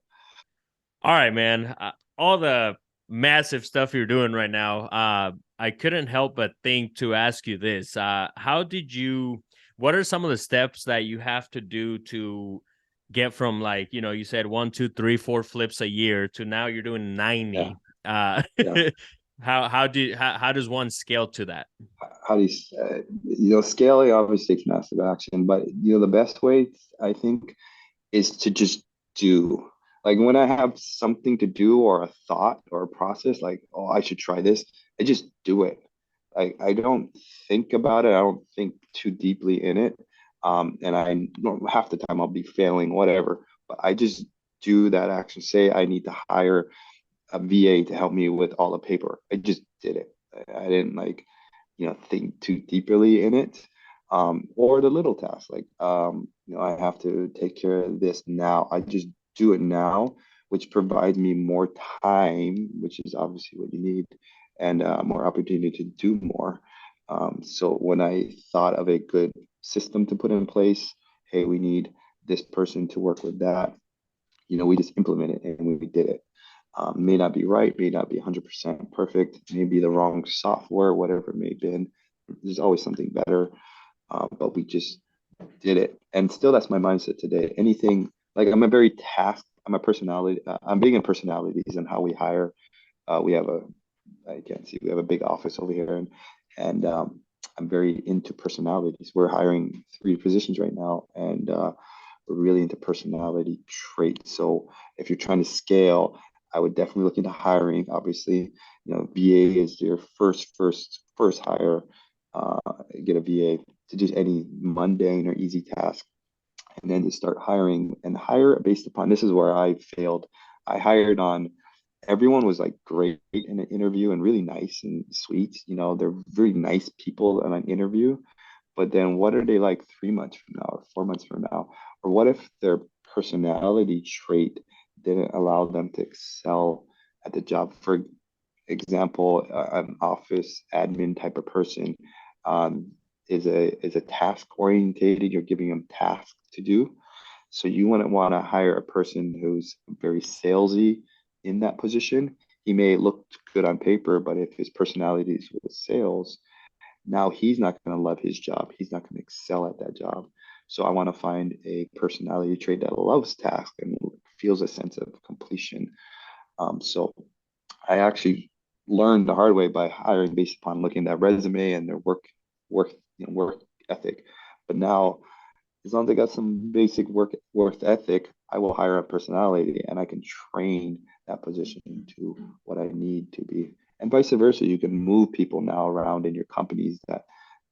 All right, man. All the massive stuff you're doing right now, I couldn't help but think to ask you this. What are some of the steps that you have to do to get from, like, you said one, two, three, four flips a year to now you're doing Yeah, 90? yeah. How does one scale to that? How do scaling obviously takes massive action, but the best way I think is to just do. Like when I have something to do or a thought or a process, like, oh, I should try this, I just do it. I don't think about it. I don't think too deeply in it. And half the time I'll be failing, whatever. But I just do that action. Say I need to hire a VA to help me with all the paper. I just did it. I didn't think too deeply in it. Or the little tasks like I have to take care of this now. I just do it now, which provides me more time, which is obviously what you need, and more opportunity to do more. So when I thought of a good system to put in place, hey, we need this person to work with that. We just implemented it and we did it. May not be right, may not be 100% perfect, may be the wrong software, whatever it may have been. There's always something better, but we just did it. And still, that's my mindset today. Anything like I'm a personality. I'm big in personalities and how we hire. We have I can't see, we have a big office over here, and I'm very into personalities. We're hiring 3 positions right now, and we're really into personality traits. So if you're trying to scale, I would definitely look into hiring. Obviously, VA is your first hire. Uh, get a VA to do any mundane or easy task, and then to start hiring and hire based upon this is where I failed. I hired on everyone was like great in an interview and really nice and sweet. They're very nice people in an interview, but then what are they like 3 months from now or 4 months from now? Or what if their personality trait didn't allow them to excel at the job? For example, an office admin type of person um, is a task orientated. You're giving them tasks to do. So you wouldn't want to hire a person who's very salesy in that position. He may look good on paper, but if his personality is with sales, now he's not going to love his job. He's not going to excel at that job. So I want to find a personality trait that loves task and feels a sense of completion. So I actually learned the hard way by hiring based upon looking at that resume and their work ethic. But now, as long as they got some basic work ethic, I will hire a personality and I can train that position to what I need to be. And vice versa, you can move people now around in your companies that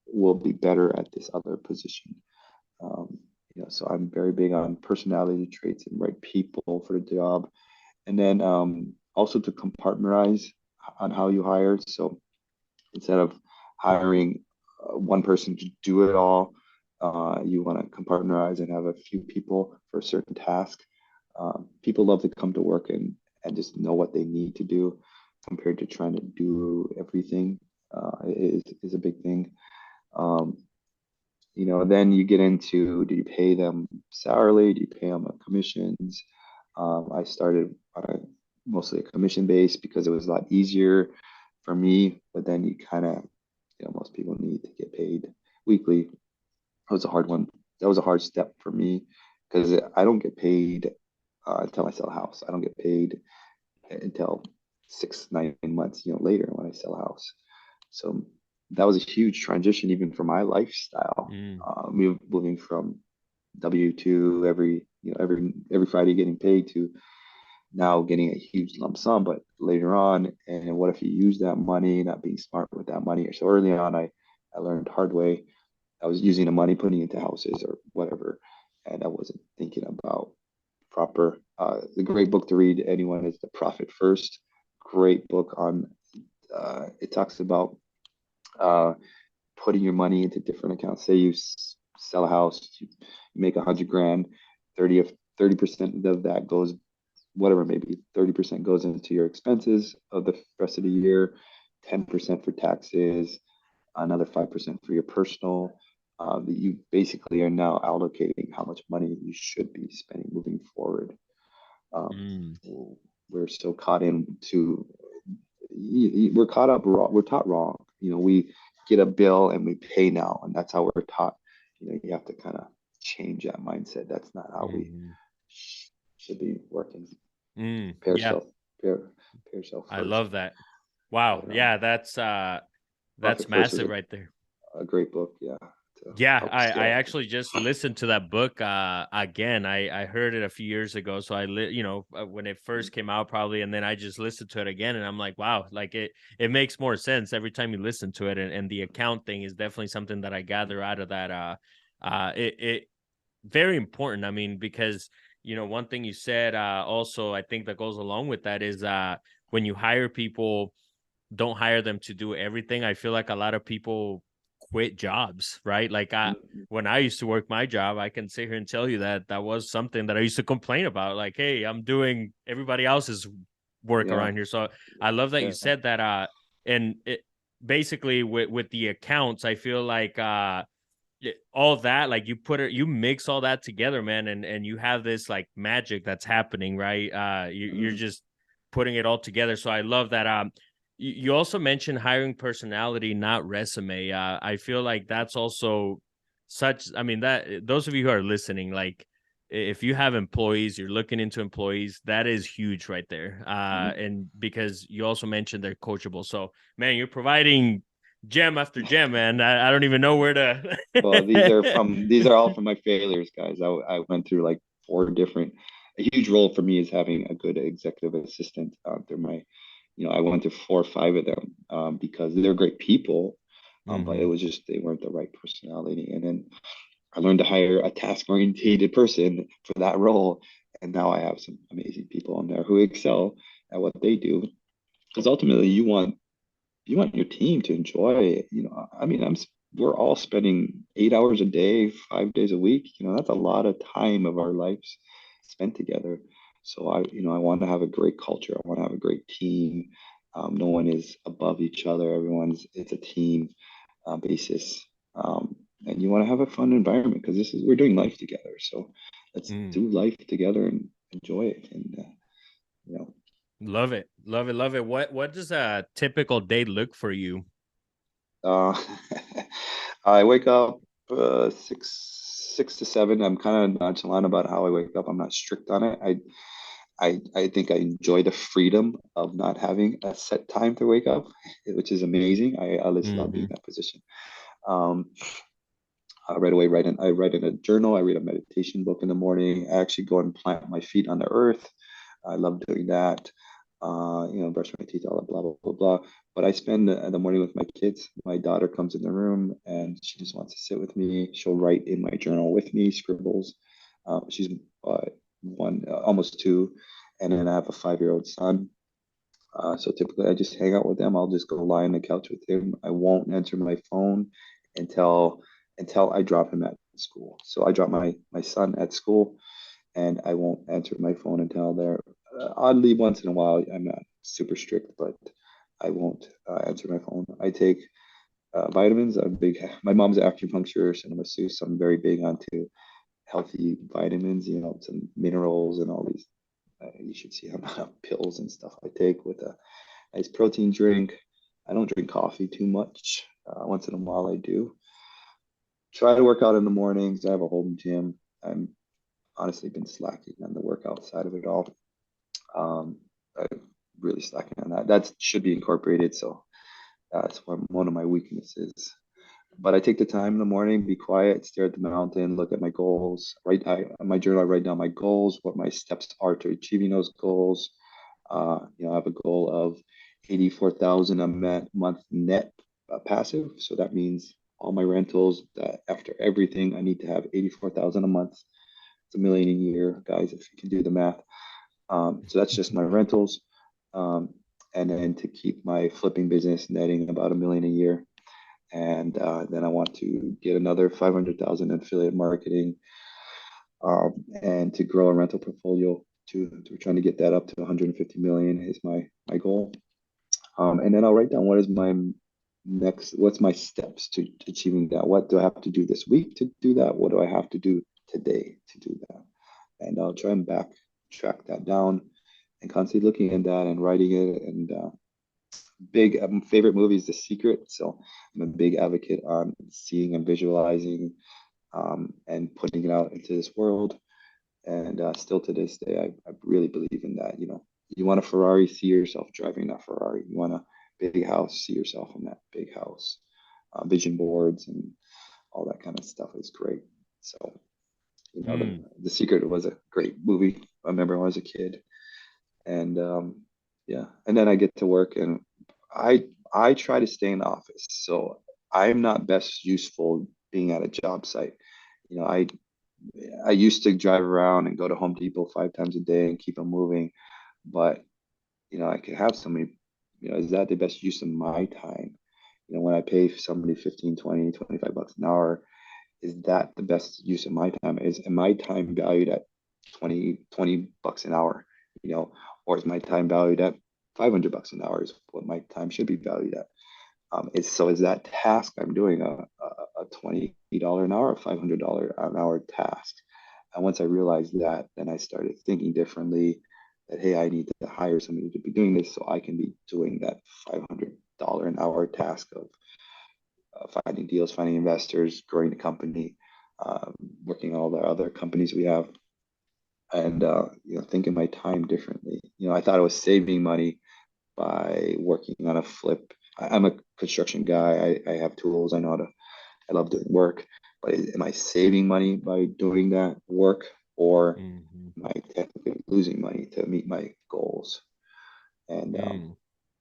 will be better at this other position. Um, so I'm very big on personality traits and right people for the job, and then also to compartmentalize on how you hire. So instead of hiring one person to do it all, you want to compartmentalize and have a few people for a certain task. People love to come to work and just know what they need to do compared to trying to do everything is a big thing. Um, then you get into, do you pay them salary? Do you pay them commissions? I started on mostly a commission base because it was a lot easier for me. But then you kind of, most people need to get paid weekly. That was a hard one. That was a hard step for me because I don't get paid until I sell a house. I don't get paid until 6, 9 months, later when I sell a house. So that was a huge transition even for my lifestyle. Mm. Moving from W-2 every Friday getting paid to now getting a huge lump sum, but later on, and what if you use that money, not being smart with that money? So early on, I learned hard way. I was using the money, putting it into houses or whatever, and I wasn't thinking about proper. The great book to read anyone is The Profit First. Great book on. It talks about uh, putting your money into different accounts. Say you sell a house, you make 100 grand, 30% of that goes, whatever, maybe 30% goes into your expenses of the rest of the year, 10% for taxes, another 5% for your personal. That you basically are now allocating how much money you should be spending moving forward. Um, Mm. we're so caught into, we're caught up wrong. We're taught wrong. We get a bill and we pay now, and that's how we're taught. You have to kind of change that mindset. That's not how we Mm. should be working. Mm. Pay Yeah, yourself, pay, pay yourself I first. love that. Wow. But Yeah, that's Profit First was massive right there. a great book. Yeah, to Yeah, help you I scale. actually just listened to that book again. I heard it a few years ago, so when it first came out probably, and then I just listened to it again, and I'm like, wow, like it makes more sense every time you listen to it, and the account thing is definitely something that I gather out of that. It very important. I mean, because one thing you said also, I think that goes along with that is when you hire people, don't hire them to do everything. I feel like a lot of people quit jobs, right? Like Mhm. when I used to work my job, I can sit here and tell you that that was something that I used to complain about. Like, hey, I'm doing everybody else's work Yeah, around here. So I love that you yeah. said that. And it basically with the accounts, I feel like all that, like you mix all that together, man, and you have this like magic that's happening, right? You're Mhm. just putting it all together. So I love that. You also mentioned hiring personality, not resume. I feel like that's also such. I mean, that those of you who are listening, like if you have employees, you're looking into employees, that is huge right there. Mhm. And because you also mentioned they're coachable, so man, you're providing gem after gem, man. I don't even know where Well, these are to. from these are all from my failures, guys. I went through like four different. A huge role for me is having a good executive assistant. Through my, I went through four or five of them because they're great people, but it Hmm. was just they weren't the right personality. And then I learned to hire a task-oriented person for that role, and now I have some amazing people on there who excel at what they do. Because ultimately, you want your team to enjoy it. I mean, we're all spending 8 hours a day, 5 days a week. That's a lot of time of our lives spent together. So I want to have a great culture. I want to have a great team. No one is above each other. It's a team basis. And you want to have a fun environment because we're doing life together. So let's Mm. do life together and enjoy it. And you know, Love it, love it, love it. What does a typical day look for you? Uh, I wake up six to seven. I'm kind of nonchalant about how I wake up. I'm not strict on it. I think I enjoy the freedom of not having a set time to wake up, which is amazing. I just love being Hmm. in that position. Um, right away, I write in a journal. I read a meditation book in the morning. I actually go and plant my feet on the earth. I love doing that. Brush my teeth, all that, blah, blah, blah, blah. But I spend the morning with my kids. My daughter comes in the room and she just wants to sit with me. She'll write in my journal with me, scribbles. She's one, almost two. And then I have a 5-year-old son. So typically I just hang out with them. I'll just go lie on the couch with him. I won't answer my phone until I drop him at school. So I drop my son at school and I won't answer my phone until they're oddly once in a while. I'm not super strict, but I won't answer my phone. I take vitamins. I'm big. My mom's an acupuncturist and a masseuse, so I'm very big onto healthy vitamins. Some minerals and all these. You should see how many pills and stuff I take with a nice protein drink. I don't drink coffee too much. Once in a while, I do. Try to work out in the mornings. I have a home gym. I'm honestly been slacking on the workout side of it all. Um, I'm really slacking on that. That should be incorporated. So that's one of my weaknesses. But I take the time in the morning, be quiet, stare at the mountain, look at my goals. On my journal, I write down my goals, what my steps are to achieving those goals. I have a goal of 84,000 a month net passive. So that means all my rentals. That after everything, I need to have 84,000 a month. It's $1 million a year, guys, if you can do the math. So that's just my rentals. And then to keep my flipping business netting about $1 million a year. And then I want to get another 500,000 in affiliate marketing, and to grow a rental portfolio to trying to get that up to 150 million is my goal. And then I'll write down what's my steps to achieving that. What do I have to do this week to do that? What do I have to do today to do that? And I'll try and backtrack that down and constantly looking at that and writing it. And big favorite movie is The Secret. So I'm a big advocate on seeing and visualizing, and putting it out into this world. And still to this day, I really believe in that. You want a Ferrari, see yourself driving that Ferrari. You want a big house, see yourself in that big house. Vision boards and all that kind of stuff is great. So, the Secret was a great movie. I remember when I was a kid. And yeah, and then I get to work, and I try to stay in the office. So I'm not best useful being at a job site. I used to drive around and go to Home Depot 5 times a day and keep them moving, but I could have somebody. Is that the best use of my time? When I pay somebody 15, 20, 25 bucks an hour, is that the best use of my time? Is my time valued at 20 bucks an hour? Or is my time valued at 500 bucks an hour is what my time should be valued at? Is that task I'm doing a $20 an hour, a $500 an hour task? And once I realized that, then I started thinking differently that, hey, I need to hire somebody to be doing this so I can be doing that $500 an hour task of finding deals, finding investors, growing the company, working all the other companies we have, and thinking my time differently. I thought I was saving money by working on a flip. I'm a construction guy. I have tools. I love doing work, but am I saving money by doing that work, or am I technically losing money to meet my goals? And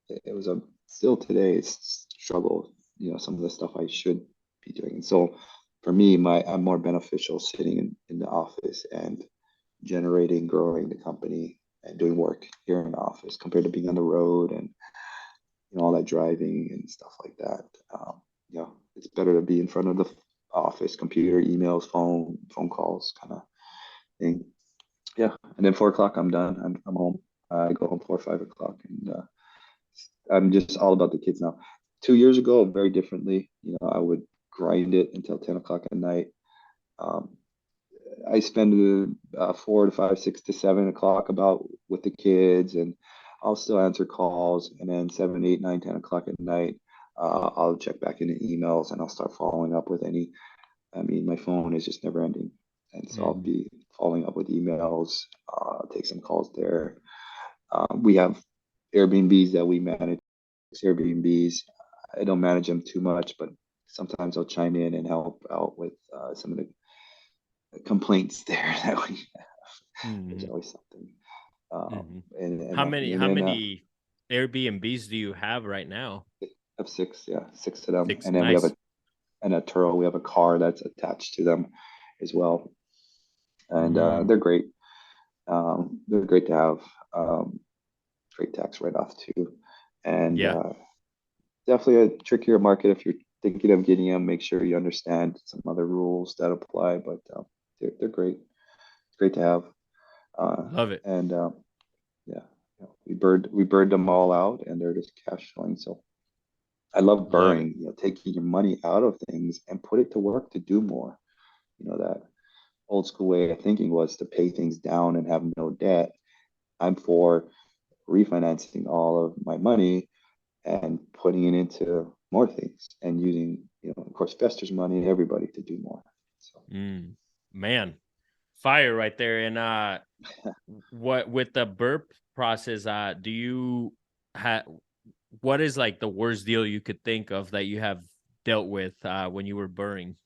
it was still today it's a struggle. Some of the stuff I should be doing. And so for me, I'm more beneficial sitting in the office and generating, growing the company and doing work here in the office compared to being on the road and all that driving and stuff like that. It's better to be in front of the office, computer, emails, phone calls, kind of thing. Yeah, and then 4 o'clock, I'm done. I'm home. I go home 4 or 5 o'clock, and I'm just all about the kids now. 2 years ago, very differently. I would grind it until 10 o'clock at night. I spend 4 to 5, 6 to 7 o'clock about with the kids, and I'll still answer calls. And then 7, 8, 9, 10 o'clock at night, I'll check back into emails and I'll start following up with any. I mean, my phone is just never ending, and so I'll be following up with emails, take some calls there. We have airBnBs that we manage. airBnBs. I don't manage them too much, but sometimes I'll chime in and help out with some of the complaints there that we have. There's always something. And How and many and how then many Airbnbs do you have right now? I have six, yeah, six of them, Six. and then we have Nice. a Turo. We have a car that's attached to them as well, and Mm, they're great. They're great to have. Great tax write-off too, and yeah. definitely a trickier market if you're thinking of getting them. Make sure you understand some other rules that apply, but they're great. It's great to have. Love it. And yeah, we burned them all out, and they're just cash flowing. So I love Love it. burning. Taking your money out of things and put it to work to do more. That old school way of thinking was to pay things down and have no debt. I'm for refinancing all of my money and putting it into more things and using, of course, investors' money and everybody to do more. So Man, fire right there. And what with the burp process, do you have what is like the worst deal you could think of that you have dealt with when you were burring?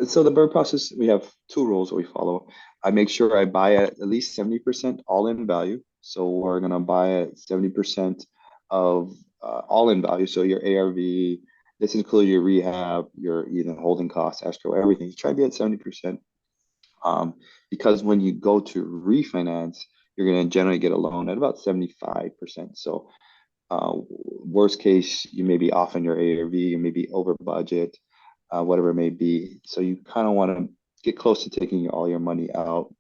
So the bird process, we have two rules that we follow. I make sure I buy at least 70% all in value. So we're gonna buy at 70% of all in value. So your ARV This includes your rehab, your holding costs, escrow, everything. Try to be at 70%. Because when you go to refinance, you're going to generally get a loan at about 75%. So worst case, you may be off in your ARV, you may be over budget, whatever it may be. So you kind of want to get close to taking all your money out.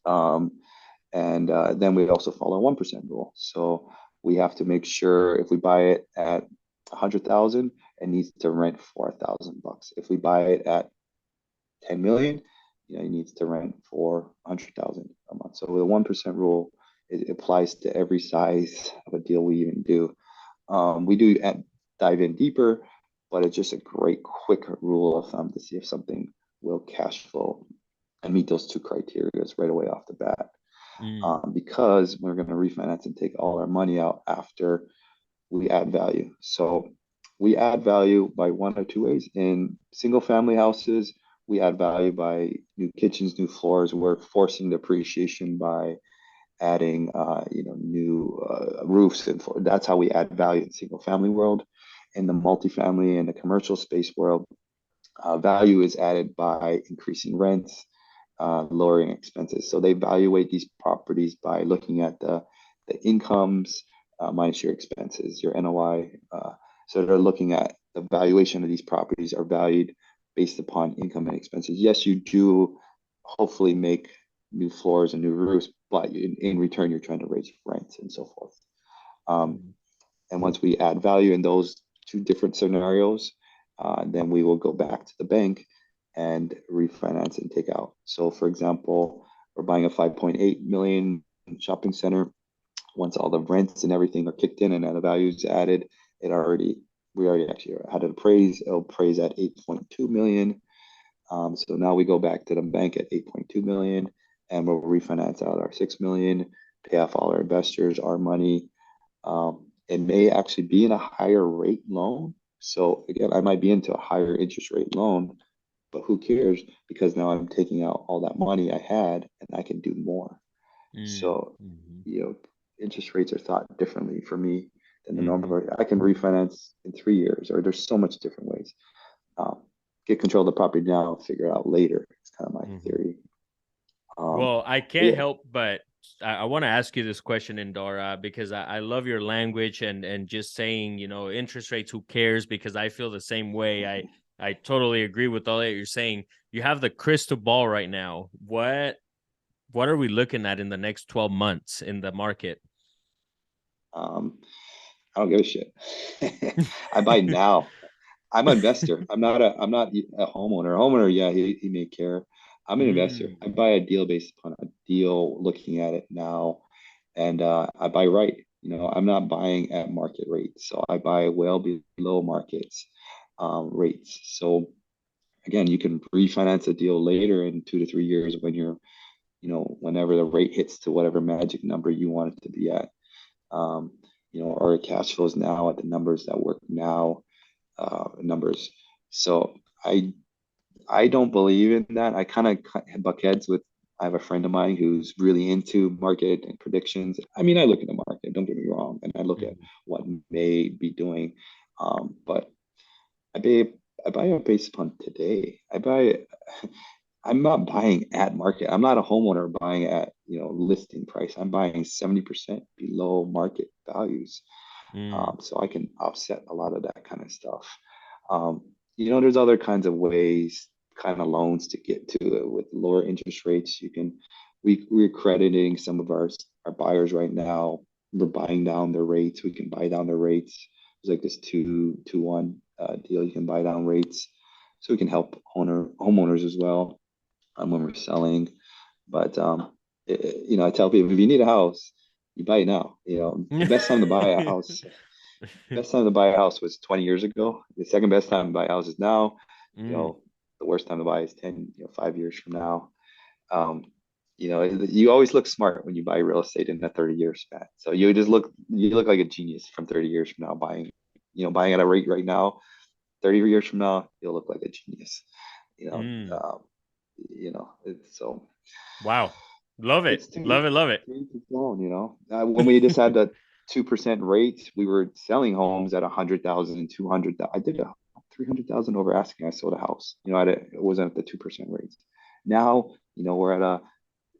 And then we also follow a 1% rule. So we have to make sure if we buy it at 100,000, it needs to rent for $1,000. If we buy it at 10 million, it needs to rent for 100,000 a month. So the 1% rule, it applies to every size of a deal we even do. We do dive in deeper, but it's just a great quick rule of thumb to see if something will cash flow and meet those two criteria right away off the bat. Because we're going to refinance and take all our money out after we add value. So we add value by one or two ways. In single family houses, we add value by new kitchens, new floors. We're forcing depreciation by adding, new roofs and floor. That's how we add value in single family world. In the multifamily and the commercial space world, value is added by increasing rents, lowering expenses. So they evaluate these properties by looking at the incomes minus your expenses, your NOI. So they're looking at the valuation of these properties are valued based upon income and expenses. Yes, you do hopefully make new floors and new roofs, but in return, you're trying to raise rents and so forth. And once we add value in those two different scenarios, then we will go back to the bank and refinance and take out. So for example, we're buying a 5.8 million shopping center. Once all the rents and everything are kicked in and the value is added, we already actually had it appraised. It'll appraise at 8.2 million. So now we go back to the bank at 8.2 million and we'll refinance out our 6 million, pay off all our investors, our money. It may actually be in a higher rate loan. So again, I might be into a higher interest rate loan, but who cares? Because now I'm taking out all that money I had and I can do more. So, interest rates are thought differently for me than the normal rate. I can refinance in 3 years, or there's so much different ways. Get control of the property now, figure it out later. It's kind of my theory. Well, I can't help but I want to ask you this question, Indora, because I love your language and just saying, interest rates, who cares? Because I feel the same way. I totally agree with all that you're saying. You have the crystal ball right now. What are we looking at in the next 12 months in the market? I don't give a shit. I buy now. I'm an investor. I'm not a homeowner. A homeowner, yeah, he may care. I'm an investor. I buy a deal based upon a deal, looking at it now, and I buy right. I'm not buying at market rates, so I buy well below markets rates. So again, you can refinance a deal later in 2 to 3 years when you're, whenever the rate hits to whatever magic number you want it to be at. Or cash flows now at the numbers that work now. Numbers. So I don't believe in that. I kind of buck heads with. I have a friend of mine who's really into market and predictions. I mean, I look at the market. Don't get me wrong, and I look at what may be doing. But I buy it based upon today. I'm not buying at market. I'm not a homeowner buying at listing price. I'm buying 70% below market values. So I can offset a lot of that kind of stuff. There's other kinds of ways, kind of loans to get to it with lower interest rates. We're crediting some of our buyers right now. We're buying down their rates. We can buy down their rates. There's like this 2-1 deal. You can buy down rates, so we can help homeowners as well when we're selling. But I tell people, if you need a house, you buy it now. The best time to buy a house. Best time to buy a house was 20 years ago. The second best time to buy a house is now. The worst time to buy is 5 years from now. You always look smart when you buy real estate in a 30-year span. So you look like a genius from 30 years from now buying at a rate right now. 30 years from now, you'll look like a genius. It's so. Wow. Love it. Love it. When we just had 2% rates, we were selling homes at 100,000, 200,000. I did a 300,000 over asking. I sold a house, it wasn't at the 2% rates. Now, we're at a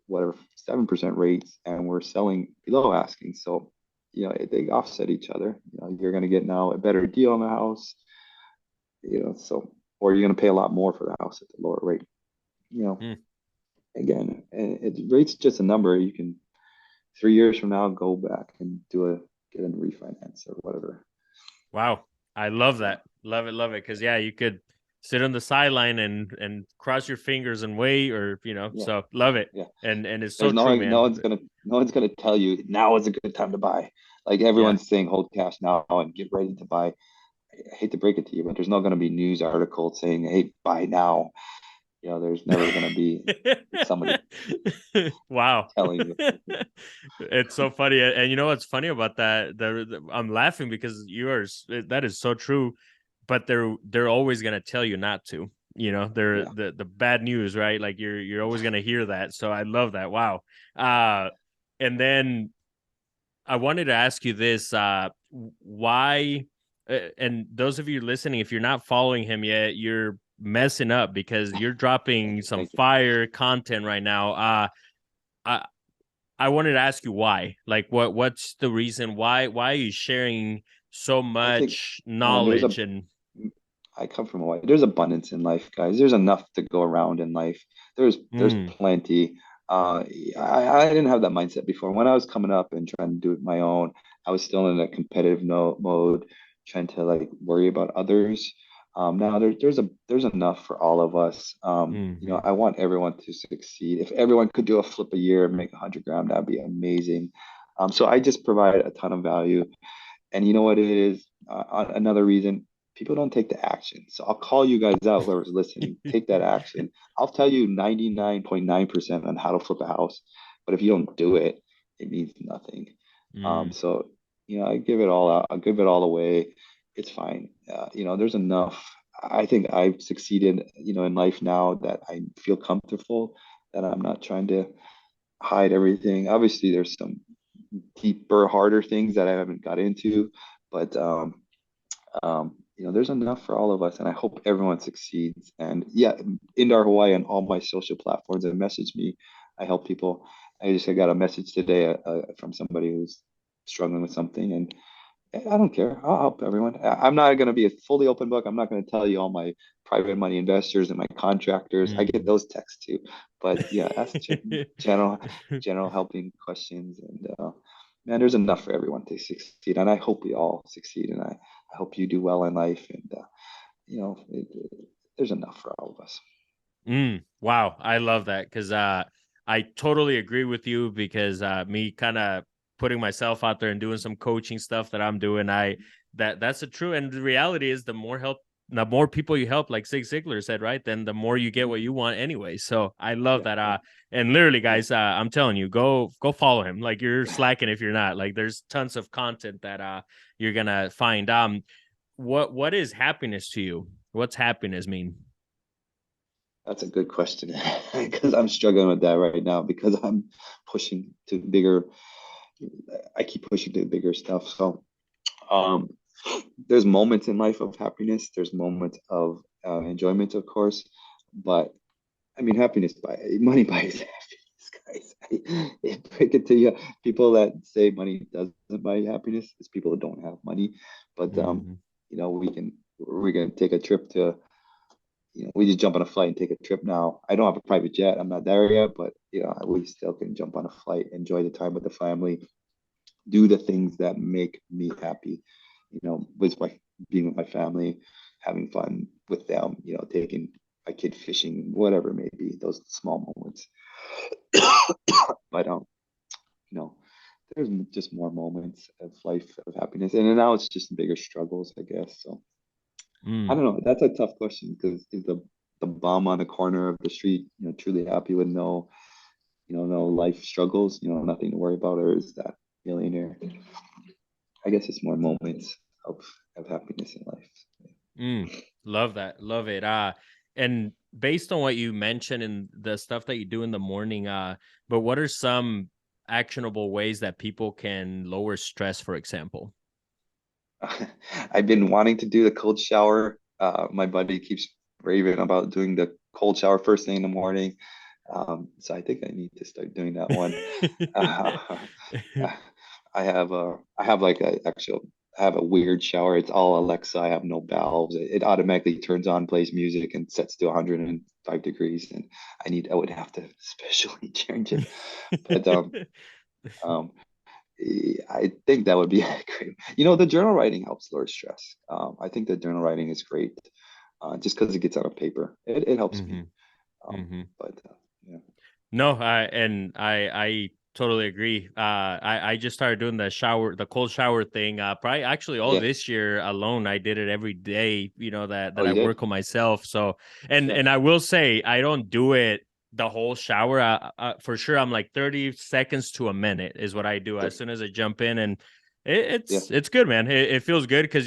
whatever 7% rates and we're selling below asking. So, they offset each other. You're going to get now a better deal on the house, or you're going to pay a lot more for the house at the lower rate. Mm. Again, rate's just a number. You can 3 years from now go back and get a refinance or whatever. Wow. I love that. Love it. Love it. Cause you could sit on the sideline and cross your fingers and wait, or, Yeah. so love it. Yeah. And it's There's so true, man. no one's gonna tell you now is a good time to buy. Like everyone's saying, hold cash now and get ready to buy. I hate to break it to you, but there's not going to be news articles saying, "Hey, buy now." There's never going to be somebody Wow. telling you. It's so funny. And you know what's funny about that? I'm laughing because that is so true, but they're always going to tell you not to. They're the bad news, right? Like you're always going to hear that. So I love that. Wow. And then I wanted to ask you this, why, and those of you listening, if you're not following him yet, you're messing up because you're dropping some fire content right now. I wanted to ask you why. Like, what's the reason? Why are you sharing so much knowledge? I come from Hawaii. There's abundance in life, guys. There's enough to go around in life. There's plenty. I didn't have that mindset before. When I was coming up and trying to do it my own, I was still in a competitive mode, trying to like worry about others. Now there's enough for all of us. I want everyone to succeed. If everyone could do a flip a year and make 100 grand, that'd be amazing. So I just provide a ton of value. And you know what it is? Another reason people don't take the action. So I'll call you guys out, whoever's listening, take that action. I'll tell you 99.9% on how to flip a house. But if you don't do it, it means nothing. So, I give it all out. I'll give it all away. It's fine. There's enough. I think I've succeeded, in life now that I feel comfortable, that I'm not trying to hide everything. Obviously, there's some deeper, harder things that I haven't got into, but there's enough for all of us, and I hope everyone succeeds. And Indar Hawaii on all my social platforms and message me. I help people. I got a message today from somebody who's struggling with something, and I don't care. I'll help everyone. I'm not going to be a fully open book. I'm not going to tell you all my private money investors and my contractors. I get those texts too, but ask general helping questions, and man, there's enough for everyone to succeed, and I hope we all succeed, and I hope you do well in life, and there's enough for all of us. Wow, I love that because I totally agree with you because me kind of putting myself out there and doing some coaching stuff that I'm doing, that's the true, and the reality is the more people you help, like Zig Ziglar said, right, then the more you get what you want anyway. So I love that. And literally, guys, I'm telling you, go follow him. Like you're slacking if you're not. Like there's tons of content that you're gonna find. What is happiness to you? What's happiness mean? That's a good question because I'm struggling with that right now because I'm pushing to bigger. I keep pushing to bigger stuff. So, there's moments in life of happiness. There's moments of enjoyment, of course, but I mean, money buys happiness, guys. I break it to you. People that say money doesn't buy happiness is people that don't have money. But we're gonna take a trip to. We just jump on a flight and take a trip now. I don't have a private jet. I'm not there yet, but we still can jump on a flight, enjoy the time with the family, do the things that make me happy. With being with my family, having fun with them. Taking my kid fishing, whatever it may be. Those small moments. But there's just more moments of life of happiness, and then now it's just bigger struggles, I guess. So. I don't know. That's a tough question because is the bum on the corner of the street, truly happy with no life struggles, nothing to worry about, or is that millionaire? I guess it's more moments of happiness in life. Love that. Love it. And based on what you mentioned and the stuff that you do in the morning, but what are some actionable ways that people can lower stress, for example? I've been wanting to do the cold shower. My buddy keeps raving about doing the cold shower first thing in the morning. So I think I need to start doing that one. Uh, I have like a actual I have a weird shower. It's all Alexa. I have no valves. It automatically turns on, plays music, and sets to 105 degrees. And I would have to specially change it. But um, I think that would be great. The journal writing helps lower stress. I think that journal writing is great, just because it gets out of paper. It helps me. Hmm. Hmm. But yeah, No, I totally agree. I just started doing the cold shower thing. Probably actually all yeah. this year alone. I did it every day. Oh, That I you work did? on myself. So, and Yeah, and I will say I don't do it the whole shower. For sure, I'm like 30 seconds to a minute is what I do yeah, as soon as I jump in, and yeah. it's good, man. It feels good because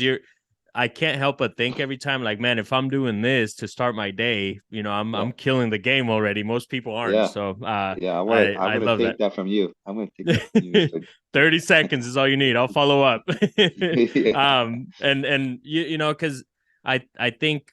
I can't help but think every time, like, man, if I'm doing this to start my day, Yeah. I'm killing the game already. Most people aren't. Yeah. So Yeah. I'm I gonna love that. take that from you. I'm gonna take that from you. So 30 seconds is all you need. I'll follow up. yeah. And because I think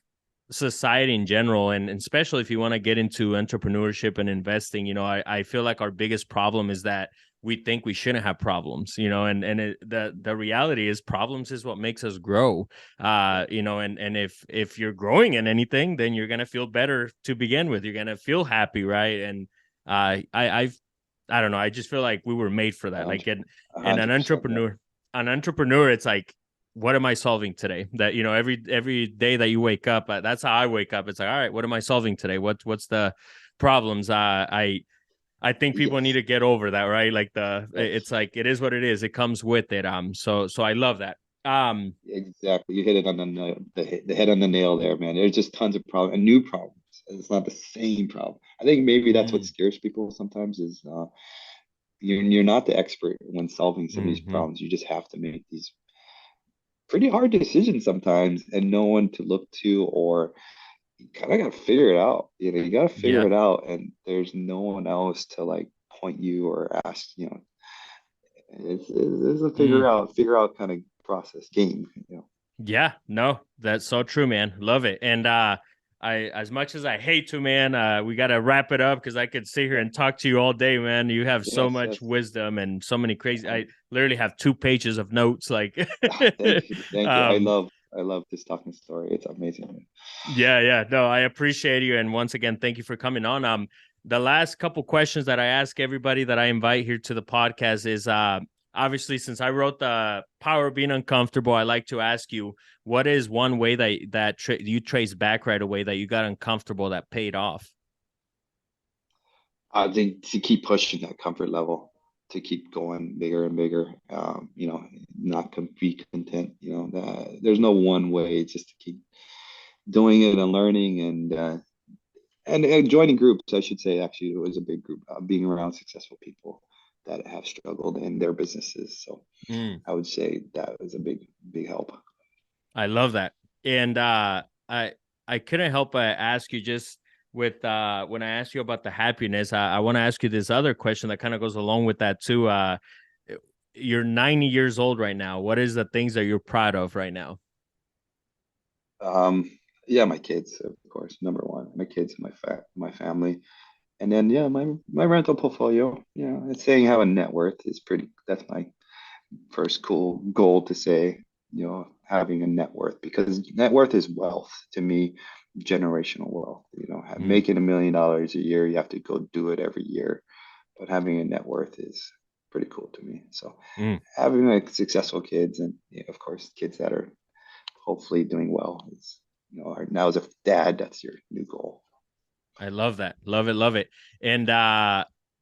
society in general, and especially if you want to get into entrepreneurship and investing, I feel like our biggest problem is that we think we shouldn't have problems, the reality is problems is what makes us grow. Yeah. And if you're growing in anything, then you're gonna feel better to begin with. You're gonna feel happy, right? And I don't know. I just feel like we were made for A that. Like hundred, a and hundred percent. Yeah. an entrepreneur, it's like, what am I solving today? That every day that you wake up, that's how I wake up. It's like, all right, what am I solving today? What's the problems? I think people need Yes. to get over that, right? Like it's Yes. like it is what it is. It comes with it. So I love that. Exactly. You hit it on the head on the nail there, man. There's just tons of problems and new problems. It's not the same problem. I think maybe that's what Mm, scares people sometimes is you're not the expert when solving some of these mhm. problems. You just have to make these pretty hard decisions sometimes and no one to look to, or you kind of got to figure it out. You got to figure Yeah. it out and there's no one else to like point you or ask. It's a Mm. figure out kind of process game. Yeah, no, that's so true, man. Love it. And I as much as I hate to, man, we gotta wrap it up because I could sit here Yeah. and talk to you all day, man. You have so Yes, much yes. wisdom and so many crazy. Um, I literally have 2 pages of notes. Like, thank you. Thank you. um, I love this talking story. It's amazing, man. yeah, yeah. No, I appreciate you. And once again, thank you for coming on. The last couple questions that I ask everybody that I invite here to the podcast is obviously since I wrote the Power of Being Uncomfortable, I like to ask you, what is one way that you trace back right away that you got uncomfortable that paid off? I think to keep pushing that comfort level, to keep going bigger and bigger. Not be content. There's no one way. It's just to keep doing it and learning and joining groups. I should say actually it was a big group. Being around successful people that have struggled in their businesses. So Mm. I would say that was a big help. I love that. And I couldn't help but ask you just with when I asked you about the happiness, I want to ask you this other question that kind of goes along with that too. You're 90 years old right now. What is the things that you're proud of right now? Yeah, my kids, of course, number one. My kids, my family, and then yeah, my rental portfolio. And saying have a net worth is pretty. That's my first cool goal to say. Having a net worth because net worth is wealth to me, generational wealth. Mm, Making $1 million a year, you have to go do it every year, but having a net worth is pretty cool to me. So mm. having like successful kids and of course kids that are hopefully doing well is now as a dad, that's your new goal. I love that. Love it. Love it. And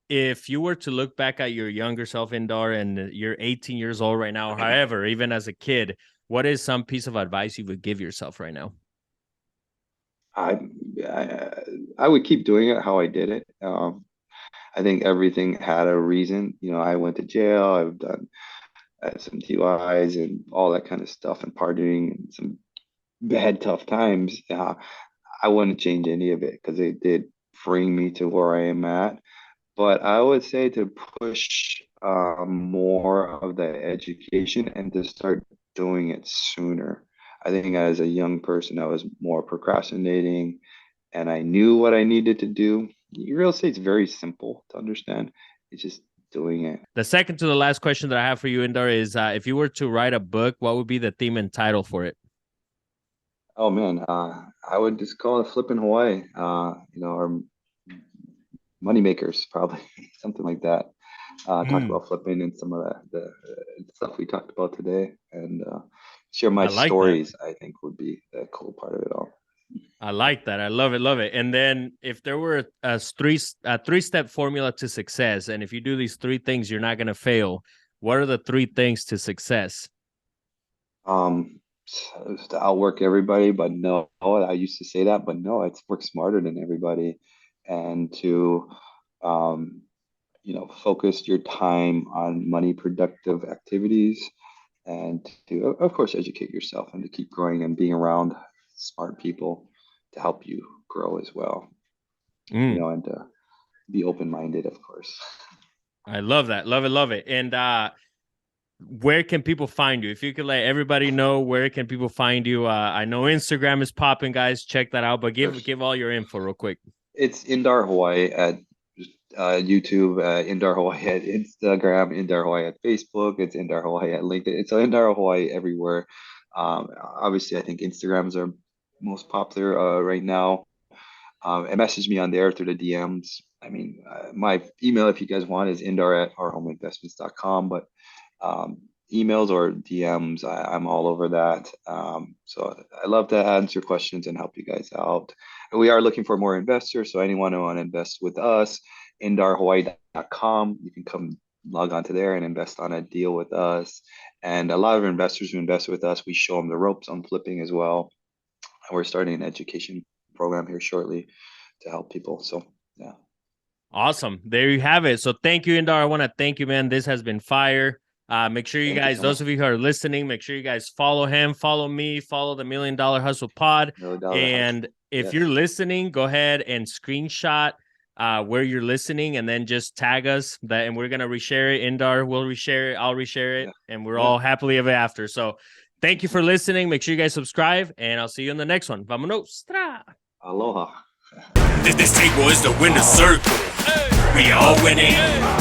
if you were to look back at your younger self, Indar, and you're 18 years old right now, however, even as a kid, what is some piece of advice you would give yourself right now? I, I I would keep doing it how I did it. I think everything had a reason. I went to jail. I've done some DUIs and all that kind of stuff and partying and some bad tough times. I wouldn't change any of it because it did bring me to where I am at. but I would say to push more of the education and to start doing it sooner. I think as a young person, I was more procrastinating and I knew what I needed to do. Real estate's very simple to understand. It's just doing it. The second to the last question that I have for you, Indar, is if you were to write a book, what would be the theme and title for it? Oh man, I would just call it Flipping Hawaii, or money makers, probably something like that. Talk about flipping and some of the stuff we talked about today, and share my I like that. stories. I think would be the cool part of it all. I like that. I love it. Love it. And then if there were a three-step formula to success, and if you do these three things, you're not going to fail. What are the three things to success? To outwork everybody, but no, I used to say that, but no, it's work smarter than everybody, and to um, focus your time on money productive activities, and to, of course, educate yourself and to keep growing and being around smart people to help you grow as well, and to be open-minded, of course. I love that. Love it. Love it. And where can people find you? If you could let everybody know, where can people find you? I know Instagram is popping, guys. Check that out. But give all your info real quick. It's Indar Hawaii at YouTube, Indar Hawaii at Instagram, Indar Hawaii at Facebook. It's Indar Hawaii at LinkedIn. It's Indar Hawaii everywhere. Obviously, I think Instagrams are most popular right now. And message me on there through the DMs. I mean, my email, if you guys want, is indar@ourhomeinvestments.com. But emails or DMs, I'm all over that. So I love to answer questions and help you guys out. And we are looking for more investors. So anyone who want to invest with us, indarhawaii.com, you can come log on to there and invest on a deal with us. And a lot of investors who invest with us, we show them the ropes on flipping as well. And we're starting an education program here shortly to help people. So yeah. Awesome. There you have it. So thank you, Indar. I want to thank you, man. This has been fire. Make sure you guys, those of you who are listening, make sure you guys follow him, follow me, follow the $1 Million Hustle Pod. And if you're listening, go ahead and screenshot where you're listening and then just tag us and we're going to reshare it. Indar will reshare it. I'll reshare it. And we're all happily ever after. So thank you for listening. Make sure you guys subscribe and I'll see you in the next one. Vamonos. Aloha. This table is the winner's circle. We all winning.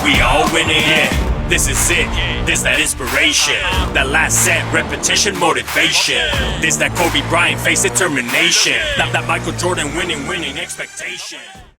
We all winning. Yeah. This is it, this that inspiration. That last set, repetition, motivation. This that Kobe Bryant face determination. That Michael Jordan winning expectation.